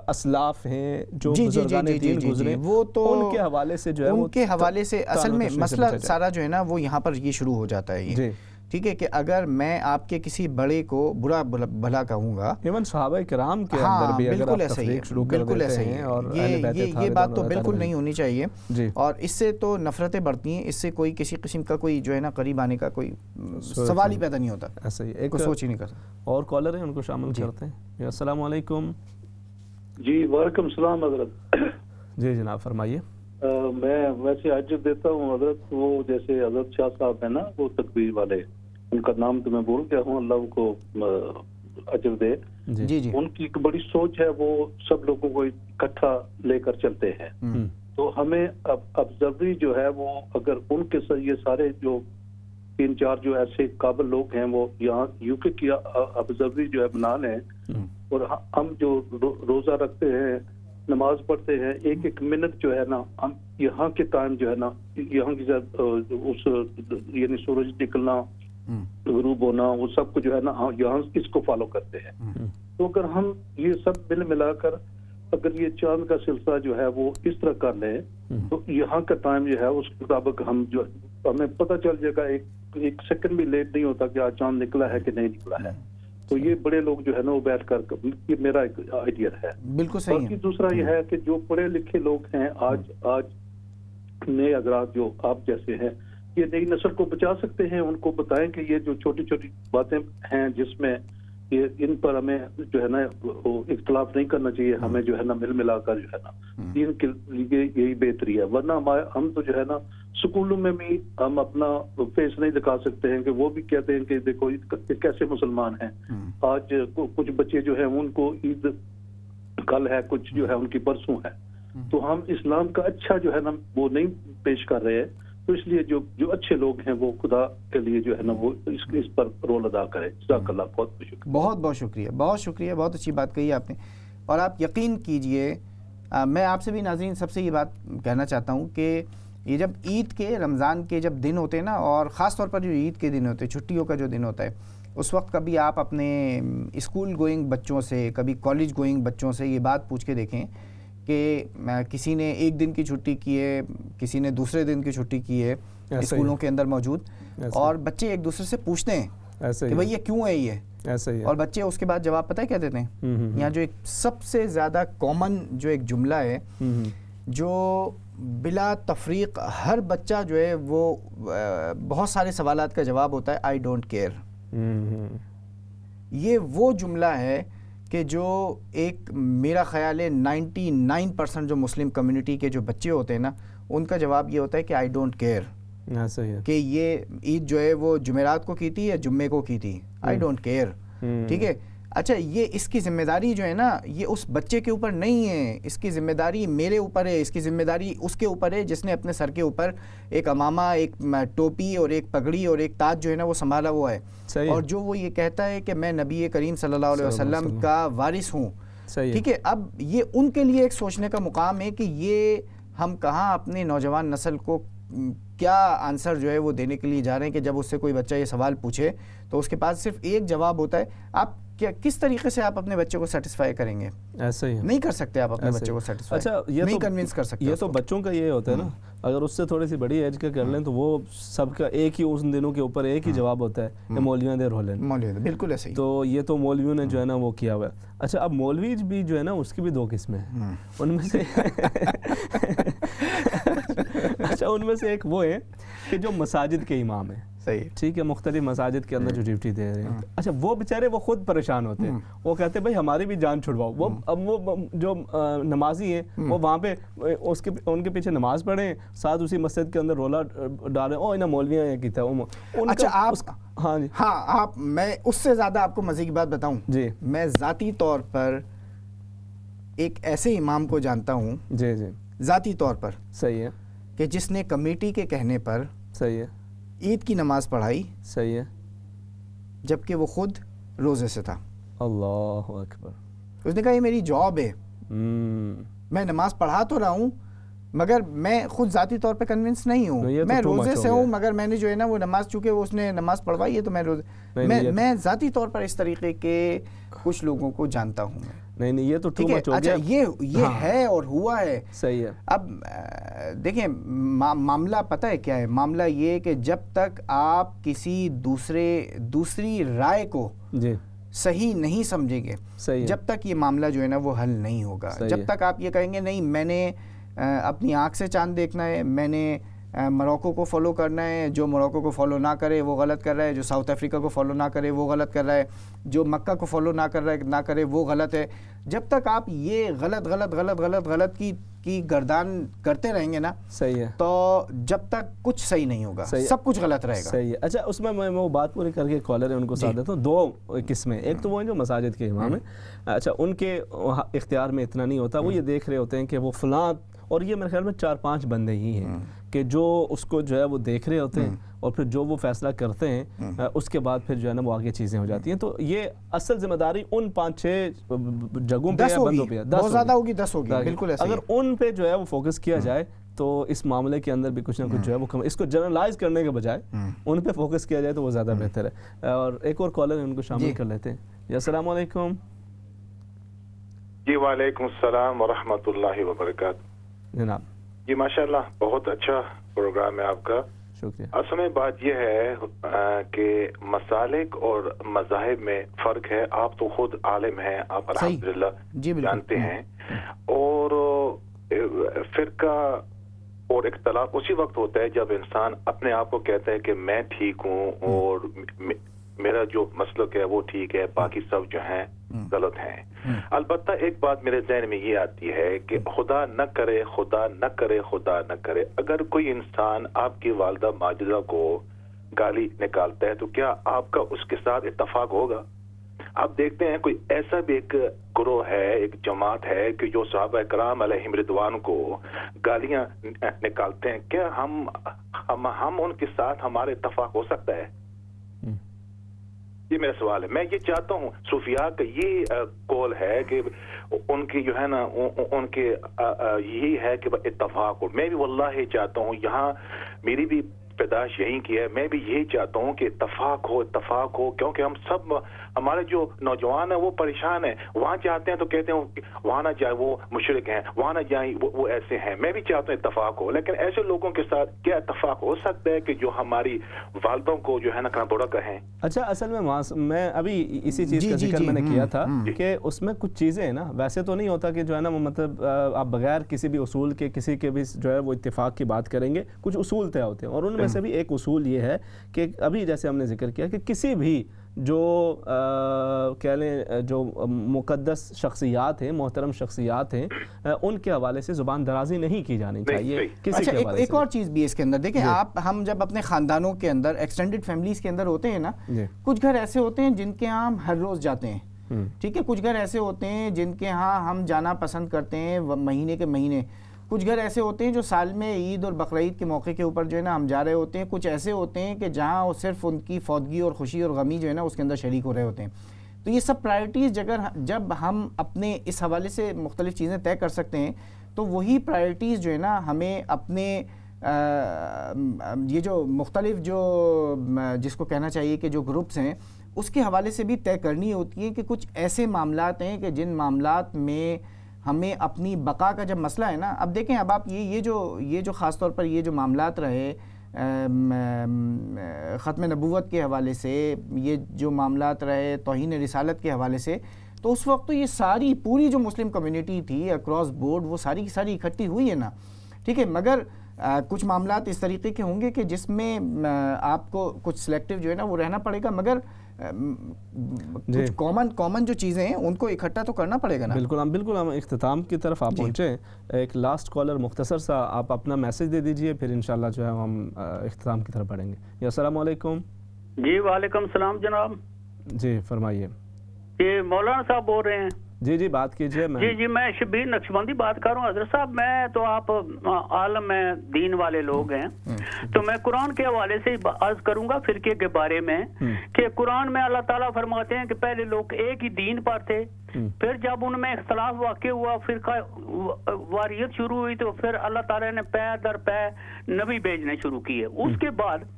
اسلاف ہیں، جو بزرگان دین گزرے، وہ تو ان کے حوالے سے جو ہے ان کے حوالے سے اصل میں مسئلہ سارا جو ہے نا وہ یہاں پر یہ شروع ہو جاتا ہے. یہ ٹھیک ہے کہ اگر میں آپ کے کسی بڑے کو برا بھلا کہوں گا، ایون صحابہ کرام کے اندر بھی اگر آپ تفریق شروع کر دیتے ہیں، اور یہ بات تو بالکل نہیں ہونی چاہیے. اور اس سے تو نفرتیں بڑھتی ہیں، اس سے کوئی کسی قسم کا کوئی جو ہے نا قریب آنے کا کوئی سوال ہی پیدا نہیں ہوتا. ایسا ہی ایک سوچ ہی نہیں کرتا. اور کالر ہیں ان کو شامل کرتے ہیں. السلام علیکم. جی وعلیکم السلام حضرت. جی جناب فرمائیے. میں ویسے اجر دیتا ہوں حضرت، وہ جیسے حضرت شاہ صاحب ہیں نا وہ تکبیر والے، ان کا نام تو میں بھول گیا ہوں، اللہ ان کو اجر دے. جی جی. ان کی ایک بڑی سوچ ہے، وہ سب لوگوں کو اکٹھا لے کر چلتے ہیں. تو ہمیں ابزروری جو ہے وہ اگر ان کے یہ سارے جو 3-4 جو ایسے قابل لوگ ہیں وہ یہاں یو کے کی ابزروری جو ہے بنا لیں، اور ہم جو روزہ رکھتے ہیں، نماز پڑھتے ہیں، ایک منٹ جو ہے نا ہم یہاں کے ٹائم جو ہے نا، یہاں کی اس یعنی سورج نکلنا غروب ہونا وہ سب کو جو ہے نا یہاں اس کو فالو کرتے ہیں. تو اگر ہم یہ سب مل ملا کر اگر یہ چاند کا سلسلہ جو ہے وہ اس طرح کر لیں تو یہاں کا ٹائم جو ہے اس کے مطابق ہم جو ہمیں پتہ چل جائے گا, ایک سیکنڈ بھی لیٹ نہیں ہوتا کہ آج چاند نکلا ہے کہ نہیں نکلا ہے. تو یہ بڑے لوگ جو ہے نا وہ بیٹھ کر, یہ میرا ایک آئیڈیا ہے. بالکل صحیح. باقی دوسرا یہ ہے کہ جو پڑھے لکھے لوگ ہیں آج نئے حضرات جو آپ جیسے ہیں, یہ نئی نسل کو بچا سکتے ہیں. ان کو بتائیں کہ یہ جو چھوٹی چھوٹی باتیں ہیں جس میں یہ ان پر ہمیں جو ہے نا اختلاف نہیں کرنا چاہیے, ہمیں جو ہے نا مل ملا کر جو ہے نا دین کے لیے یہی بہتری ہے. ورنہ ہم تو جو ہے نا سکولوں میں بھی ہم اپنا فیس نہیں دکھا سکتے ہیں کہ وہ بھی کہتے ہیں کہ دیکھو کیسے مسلمان ہیں. آج کچھ بچے جو ہیں ان کو عید کل ہے, کچھ جو ہے ان کی پرسوں ہے, تو ہم اسلام کا اچھا جو ہے نا وہ نہیں پیش کر رہے ہیں. تو اس لیے جو اچھے لوگ ہیں وہ خدا کے لیے جو ہے نا وہ اس پر رول ادا کرے. جزاک اللہ, بہت شکریہ. بہت بہت شکریہ, بہت شکریہ, بہت اچھی بات کہی آپ نے. اور آپ یقین کیجئے, میں آپ سے بھی ناظرین سب سے یہ بات کہنا چاہتا ہوں کہ یہ جب عید کے رمضان کے جب دن ہوتے ہیں نا, اور خاص طور پر جو عید کے دن ہوتے ہیں, چھٹیوں کا جو دن ہوتا ہے, اس وقت کبھی آپ اپنے اسکول گوئنگ بچوں سے, کبھی کالج گوئنگ بچوں سے یہ بات پوچھ کے دیکھیں کہ کسی نے ایک دن کی چھٹی کی ہے, کسی نے دوسرے دن کی چھٹی کی ہے اسکولوں کے اندر موجود, اور بچے ایک دوسرے سے پوچھتے ہیں کہ بھئی یہ کیوں ہے یہ, اور بچے اس کے بعد جواب پتہ ہے کیا دیتے ہیں. یہاں جو ایک سب سے زیادہ کامن جو ایک جملہ ہے جو بلا تفریق ہر بچہ جو ہے وہ بہت سارے سوالات کا جواب ہوتا ہے, آئی ڈونٹ کیئر. یہ وہ جملہ ہے کہ جو ایک میرا خیال ہے 99% جو مسلم کمیونٹی کے جو بچے ہوتے ہیں نا, ان کا جواب یہ ہوتا ہے کہ آئی ڈونٹ کیئر. کہ یہ عید جو ہے وہ جمعرات کو کی تھی یا جمعے کو کی تھی, آئی ڈونٹ کیئر. ٹھیک ہے, اچھا یہ اس کی ذمہ داری جو ہے نا یہ اس بچے کے اوپر نہیں ہے, اس کی ذمہ داری میرے اوپر ہے, اس کی ذمہ داری اس کے اوپر ہے جس نے اپنے سر کے اوپر ایک امامہ, ایک ٹوپی اور ایک پگڑی اور ایک تاج جو ہے نا وہ سنبھالا ہوا ہے, اور جو وہ یہ کہتا ہے کہ میں نبی کریم صلی اللہ علیہ وسلم کا وارث ہوں. ٹھیک ہے, اب یہ ان کے لیے ایک سوچنے کا مقام ہے کہ یہ ہم کہاں اپنے نوجوان نسل کو کیا آنسر جو ہے وہ دینے کے لیے جا رہے ہیں کہ جب اس سے کوئی بچہ یہ سوال پوچھے تو اس کے پاس صرف ایک جواب ہوتا ہے. آپ کس طریقے سے آپ اپنے بچے کو سیٹسفائی کریں گے؟ ایسا ہی نہیں کر سکتے آپ اپنے بچے کو سیٹسفائی. اچھا یہ نہیں کنونس کر سکتے. یہ تو بچوں کا یہ ہوتا ہے نا, اگر اس سے تھوڑی سی بڑی ایج کا کر لیں تو وہ سب کا ایک ہی ان دنوں کے اوپر ایک ہی جواب ہوتا ہے کہ مولویوں دے رولیں. بالکل ایسے ہی. تو یہ تو مولویوں نے جو ہے نا وہ کیا ہوا ہے. اچھا اب مولوی بھی جو ہے نا اس کی بھی دو قسمیں ہیں, ان میں سے اچھا ان میں سے ایک وہ ہے کہ جو مساجد کے امام ہیں, صحیح ٹھیک ہے, مختلف مساجد کے اندر جو ڈیوٹی دے رہے ہیں. اچھا وہ بیچارے وہ خود پریشان ہوتے ہیں, وہ کہتے ہیں بھائی ہماری بھی جان چھڑواؤ. وہ اب وہ جو نمازی ہیں وہ وہاں پہ ان کے پیچھے نماز پڑھیں, ساتھ اسی مسجد کے اندر رولا ڈالیں, او انہیں مولویاں یہ کیتا ہے. اچھا آپ, ہاں جی, ہاں آپ, میں اس سے زیادہ آپ کو مزے کی بات بتاؤں جی, میں ذاتی طور پر ایک ایسے امام کو جانتا ہوں جی جی ذاتی طور پر, صحیح ہے, کہ جس نے کمیٹی کے کہنے پر صحیح ہے عید کی نماز پڑھائی, صحیح ہے, جبکہ وہ خود روزے سے تھا. اللہ اکبر. اس نے کہا یہ میری جاب ہے, میں نماز پڑھا تو رہا ہوں مگر میں خود ذاتی طور پہ کنونس نہیں ہوں, میں روزے سے ہوں مگر میں نے جو ہے نا وہ نماز, چونکہ اس نے نماز پڑھوائی ہے تو میں روزے, میں ذاتی طور پر اس طریقے کے کچھ لوگوں کو جانتا ہوں. نہیں یہ تو ٹو مچ ہو گیا. اچھا یہ ہے اور ہوا ہے, صحیح ہے. اب دیکھیں معاملہ پتہ ہے کیا ہے, معاملہ یہ کہ جب تک آپ کسی دوسری رائے کو صحیح نہیں سمجھیں گے, جب تک یہ معاملہ جو ہے نا وہ حل نہیں ہوگا. جب تک آپ یہ کہیں گے نہیں میں نے اپنی آنکھ سے چاند دیکھنا ہے, میں نے موروکو کو فالو کرنا ہے, جو موروکو کو فالو نہ کرے وہ غلط کر رہا ہے, جو ساؤتھ افریقہ کو فالو نہ کرے وہ غلط کر رہا ہے, جو مکہ کو فالو نہ کرے وہ غلط ہے, جب تک آپ یہ غلط کی گردان کرتے رہیں گے نا, صحیح ہے, تو جب تک کچھ صحیح نہیں ہوگا, سب کچھ غلط رہے گا. صحیح ہے. اچھا اس میں وہ بات پوری کر کے کالر ہے ان کو ساتھ دیتا ہوں. دو قسمیں, ایک تو وہ ہیں جو مساجد کے امام ہیں, اچھا ان کے اختیار میں اتنا نہیں ہوتا, وہ یہ دیکھ رہے ہوتے ہیں کہ وہ فلاں, اور یہ میرے خیال میں 4-5 بندے ہی ہیں کہ جو اس کو جو ہے وہ دیکھ رہے ہوتے ہیں, اور پھر جو وہ فیصلہ کرتے ہیں اس کے بعد پھر جو ہے نا وہ آگے چیزیں ہو جاتی ہیں. تو یہ اصل ذمہ داری ان 5-6 جگہوں پہ یا بندوں پہ, 10 زیادہ ہوگی, 10 ہوگی, بالکل ایسا. اگر ان پہ جو ہے وہ فوکس کیا جائے تو اس معاملے کے اندر بھی کچھ نہ کچھ جو ہے وہ اس کو جنرلائز کرنے کے بجائے ان پہ فوکس کیا جائے تو وہ زیادہ بہتر ہے. اور ایک اور کالر ان کو شامل کر لیتے ہیں. جی السلام علیکم. جی وعلیکم السلام ورحمۃ اللہ وبرکاتہ. جناب جی ماشاءاللہ بہت اچھا پروگرام ہے آپ کا. شکریہ. اصل میں بات یہ ہے کہ مسالک اور مذاہب میں فرق ہے. آپ تو خود عالم ہیں, آپ الحمدللہ جانتے ہیں. اور فرقہ اور اختلاف اسی وقت ہوتا ہے جب انسان اپنے آپ کو کہتا ہے کہ میں ٹھیک ہوں اور میرا جو مسلک ہے وہ ٹھیک ہے, باقی سب جو ہیں غلط ہیں. البتہ ایک بات میرے ذہن میں یہ آتی ہے کہ خدا نہ کرے خدا نہ کرے خدا نہ کرے, اگر کوئی انسان آپ کی والدہ ماجدہ کو گالی نکالتا ہے تو کیا آپ کا اس کے ساتھ اتفاق ہوگا؟ آپ دیکھتے ہیں کوئی ایسا بھی ایک گروہ ہے, ایک جماعت ہے کہ جو صحابہ کرام علیہم رضوان کو گالیاں نکالتے ہیں, کیا ہم ان کے ساتھ ہمارا اتفاق ہو سکتا ہے؟ یہ میرا سوال ہے. میں یہ چاہتا ہوں, صوفیاء کا یہ قول ہے کہ ان کی جو ہے نا ان کے یہی ہے کہ اتفاق ہو. میں بھی واللہ چاہتا ہوں, یہاں میری بھی پیدائش یہیں کی ہے, میں بھی یہی چاہتا ہوں کہ اتفاق ہو, کیونکہ ہم سب ہمارے جو نوجوان ہیں وہ پریشان ہیں. وہاں جاتے ہیں تو کہتے ہیں وہاں نہ جائے وہ مشرک ہیں, وہاں نہ جائیں وہ ایسے ہیں. میں بھی چاہتا ہوں اتفاق ہو, لیکن ایسے لوگوں کے ساتھ کیا اتفاق ہو سکتا ہے کہ جو ہماری والدوں کو جو ہے نا کھانا بڑا کہیں؟ اچھا اصل میں ابھی اسی چیز کا ذکر میں نے کیا تھا کہ اس میں کچھ چیزیں ہیں نا, ویسے تو نہیں ہوتا کہ جو ہے نا مطلب آپ بغیر کسی بھی اصول کے کسی کے بھی جو ہے وہ اتفاق کی بات کریں گے. کچھ اصول طے ہوتے ہیں اور ان میں سے بھی ایک اصول یہ ہے کہ ابھی جیسے ہم نے ذکر کیا کہ کسی بھی جو کہہ لیں جو مقدس شخصیات ہیں, محترم شخصیات ہیں, ان کے حوالے سے زبان درازی نہیں کی جانی چاہیے کسی کے حوالے سے. ایک اور چیز بھی اس کے اندر دیکھیں آپ, ہم جب اپنے خاندانوں کے اندر ایکسٹینڈڈ فیملیز کے اندر ہوتے ہیں نا, کچھ گھر ایسے ہوتے ہیں جن کے ہاں ہم ہر روز جاتے ہیں, ٹھیک ہے. کچھ گھر ایسے ہوتے ہیں جن کے ہاں ہم جانا پسند کرتے ہیں مہینے کے مہینے. کچھ گھر ایسے ہوتے ہیں جو سال میں عید اور بقرعید کے موقع کے اوپر جو ہے نا ہم جا رہے ہوتے ہیں. کچھ ایسے ہوتے ہیں کہ جہاں وہ صرف ان کی فوتگی اور خوشی اور غمی جو ہے نا اس کے اندر شریک ہو رہے ہوتے ہیں. تو یہ سب پرائرٹیز جب ہم اپنے اس حوالے سے مختلف چیزیں طے کر سکتے ہیں تو وہی پرائرٹیز جو ہے نا ہمیں اپنے یہ جو مختلف جو جس کو کہنا چاہیے کہ جو گروپس ہیں اس کے حوالے سے بھی طے کرنی ہوتی ہے کہ کچھ ایسے معاملات ہیں کہ جن معاملات میں ہمیں اپنی بقا کا جب مسئلہ ہے نا. اب دیکھیں اب آپ یہ جو خاص طور پر یہ جو معاملات رہے ختم نبوت کے حوالے سے, یہ جو معاملات رہے توہین رسالت کے حوالے سے, تو اس وقت تو یہ ساری پوری جو مسلم کمیونٹی تھی اکراس بورڈ وہ ساری کی ساری اکٹھی ہوئی ہے نا, ٹھیک ہے. مگر کچھ معاملات اس طریقے کے ہوں گے کہ جس میں آپ کو کچھ سلیکٹیو جو ہے نا وہ رہنا پڑے گا, مگر کچھ کامن جو چیزیں ہیں ان کو اکٹھا تو کرنا پڑے گا نا. بالکل ہم اختتام کی طرف آپ پہنچے. ایک لاسٹ کالر مختصر سا آپ اپنا میسج دے دیجئے, پھر انشاءاللہ جو ہے ہم اختتام کی طرف بڑھیں گے. السلام علیکم. جی وعلیکم السلام جناب. جی فرمائیے. یہ مولانا صاحب بول رہے ہیں؟ جی بات کیجئے. جی میں شبیر نقشبندی بات کر رہا ہوں. حضرت صاحب میں تو آپ عالم میں دین والے لوگ ہیں, تو میں قرآن کے حوالے سے عرض کروں گا فرقے کے بارے میں کہ قرآن میں اللہ تعالیٰ فرماتے ہیں کہ پہلے لوگ ایک ہی دین پر تھے, پھر جب ان میں اختلاف واقع ہوا, فرقہ واریت شروع ہوئی, تو پھر اللہ تعالیٰ نے پے در پے نبی بھیجنے شروع کیے. اس کے بعد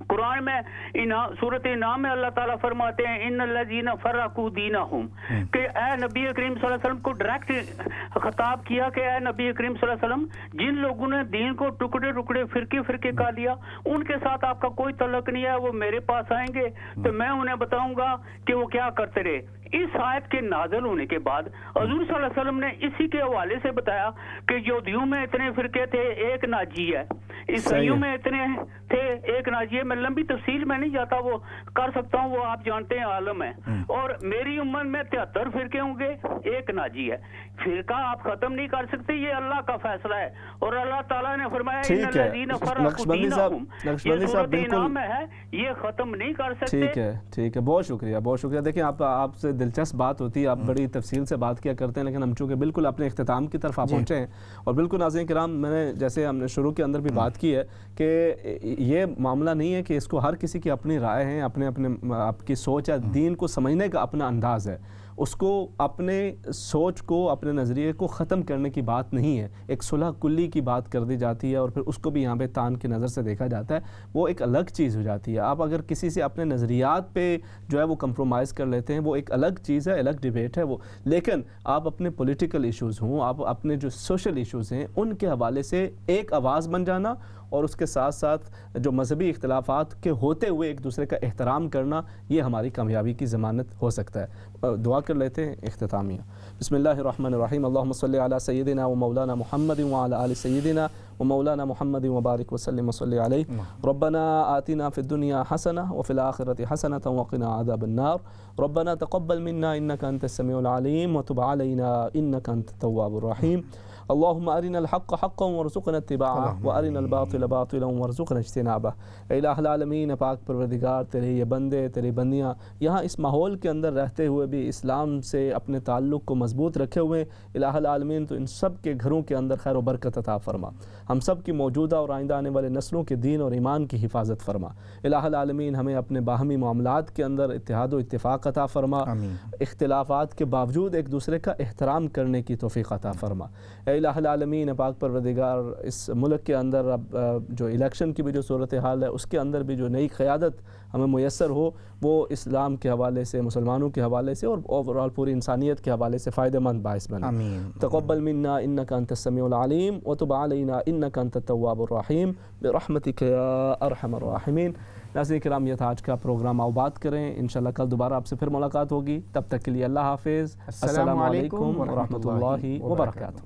قرآن میں سورۃ انعام میں اللہ تعالیٰ فرماتے ہیں ان الذین فرقوا دینہم, کہ اے نبی کریم صلی اللہ علیہ وسلم کو ڈائریکٹ خطاب کیا کہ اے نبی کریم صلی اللہ علیہ وسلم, جن لوگوں نے دین کو ٹکڑے فرقے کا لیا ان کے ساتھ آپ کا کوئی تعلق نہیں ہے, وہ میرے پاس آئیں گے تو میں انہیں بتاؤں گا کہ وہ کیا کرتے رہے. اس آیت کے نازل ہونے کے بعد حضور صلی اللہ علیہ وسلم نے اسی کے حوالے سے بتایا کہ یہودیوں میں اتنے فرقے تھے ایک ناجی ہے, عیسائیوں میں اتنے تھے ایک ناجی ہے. میں لمبی تفصیل میں نہیں جاتا, وہ کر سکتا ہوں, وہ آپ جانتے ہیں عالم ہے. اور میری امت میں 73 فرقے ہوں گے, ایک ناجی ہے. فرقہ آپ ختم نہیں کر سکتے, یہ اللہ کا فیصلہ ہے. اور اللہ تعالیٰ نے فرمایا ان الذین فرقوا دینہم, یہ سورۃ انعام میں ہے, یہ ختم نہیں کر سکتے. ٹھیک ہے بہت شکریہ. دیکھیں آپ سے دلچسپ بات ہوتی ہے, آپ بڑی تفصیل سے بات کیا کرتے ہیں, لیکن ہم چونکہ بالکل اپنے اختتام کی طرف آپ پہنچے ہیں. اور بالکل ناظرین کرام, میں نے جیسے ہم نے شروع کے اندر بھی بات کی ہے کہ یہ معاملہ نہیں ہے کہ اس کو ہر کسی کی اپنی رائے ہیں, اپنے آپ کی سوچ ہے, دین کو سمجھنے کا اپنا انداز ہے. اس کو اپنے سوچ کو, اپنے نظریے کو ختم کرنے کی بات نہیں ہے, ایک صلح کلی کی بات کر دی جاتی ہے اور پھر اس کو بھی یہاں پہ تان کی نظر سے دیکھا جاتا ہے, وہ ایک الگ چیز ہو جاتی ہے. آپ اگر کسی سے اپنے نظریات پہ جو ہے وہ کمپرومائز کر لیتے ہیں, وہ ایک الگ چیز ہے, الگ ڈیبیٹ ہے وہ, لیکن آپ اپنے پولیٹیکل ایشوز ہوں, آپ اپنے جو سوشل ایشوز ہیں ان کے حوالے سے ایک آواز بن جانا, اور اس کے ساتھ ساتھ جو مذہبی اختلافات کے ہوتے ہوئے ایک دوسرے کا احترام کرنا, یہ ہماری کامیابی کی ضمانت ہو سکتا ہے. دعا کر لیتے ہیں اختتامیہ. بسم اللہ الرحمن الرحیم. اللہم صلی علی سیدنا و مولانا محمد وعلی آل سیدنا و مولانا محمد وبارک وسلم وصلی علیہ. ربنا آتنا فی الدنیا حسنہ وفی الآخرۃ حسنۃ وقنا عذاب النار. ربنا تقبل منا انک انت السمیع العلیم وتب علینا انک انت التواب الرحیم. اللہم ارنا الحق حقا وارزقنا اتباعہ وارنا الباطل باطلا وارزقنا اجتنابہ. اے الہ العالمین, پاک پروردگار, تیرے یہ بندے, تیری بندیاں یہاں اس ماحول کے اندر رہتے ہوئے بھی اسلام سے اپنے تعلق کو مضبوط رکھے ہوئے, الہ العالمین تو ان سب کے گھروں کے اندر خیر و برکت عطا فرما, ہم سب کی موجودہ اور آئندہ آنے والے نسلوں کے دین اور ایمان کی حفاظت فرما. الہ العالمین ہمیں اپنے باہمی معاملات کے اندر اتحاد و اتفاق عطا فرما, اختلافات کے باوجود ایک دوسرے کا احترام کرنے کی توفیق عطا فرما. اے الہ العالمین, پاک پروردگار, اس ملک کے اندر اب جو الیکشن کی بھی جو صورتحال ہے اس کے اندر بھی جو نئی قیادت ہمیں میسر ہو, وہ اسلام کے حوالے سے, مسلمانوں کے حوالے سے اور اوورال پوری انسانیت کے حوالے سے فائدہ مند باعث بنے. تقبل منا انک انت السمیع العلیم وتب علینا انک انت التواب الرحیم برحمتک یا ارحم الراحمین. ناظرین کرام, یہ تھا آج کا پروگرام. آؤ بات کریں, انشاءاللہ کل دوبارہ آپ سے پھر ملاقات ہوگی. تب تک کے لیے اللہ حافظ. السلام علیکم ورحمۃ اللہ وبرکاتہ.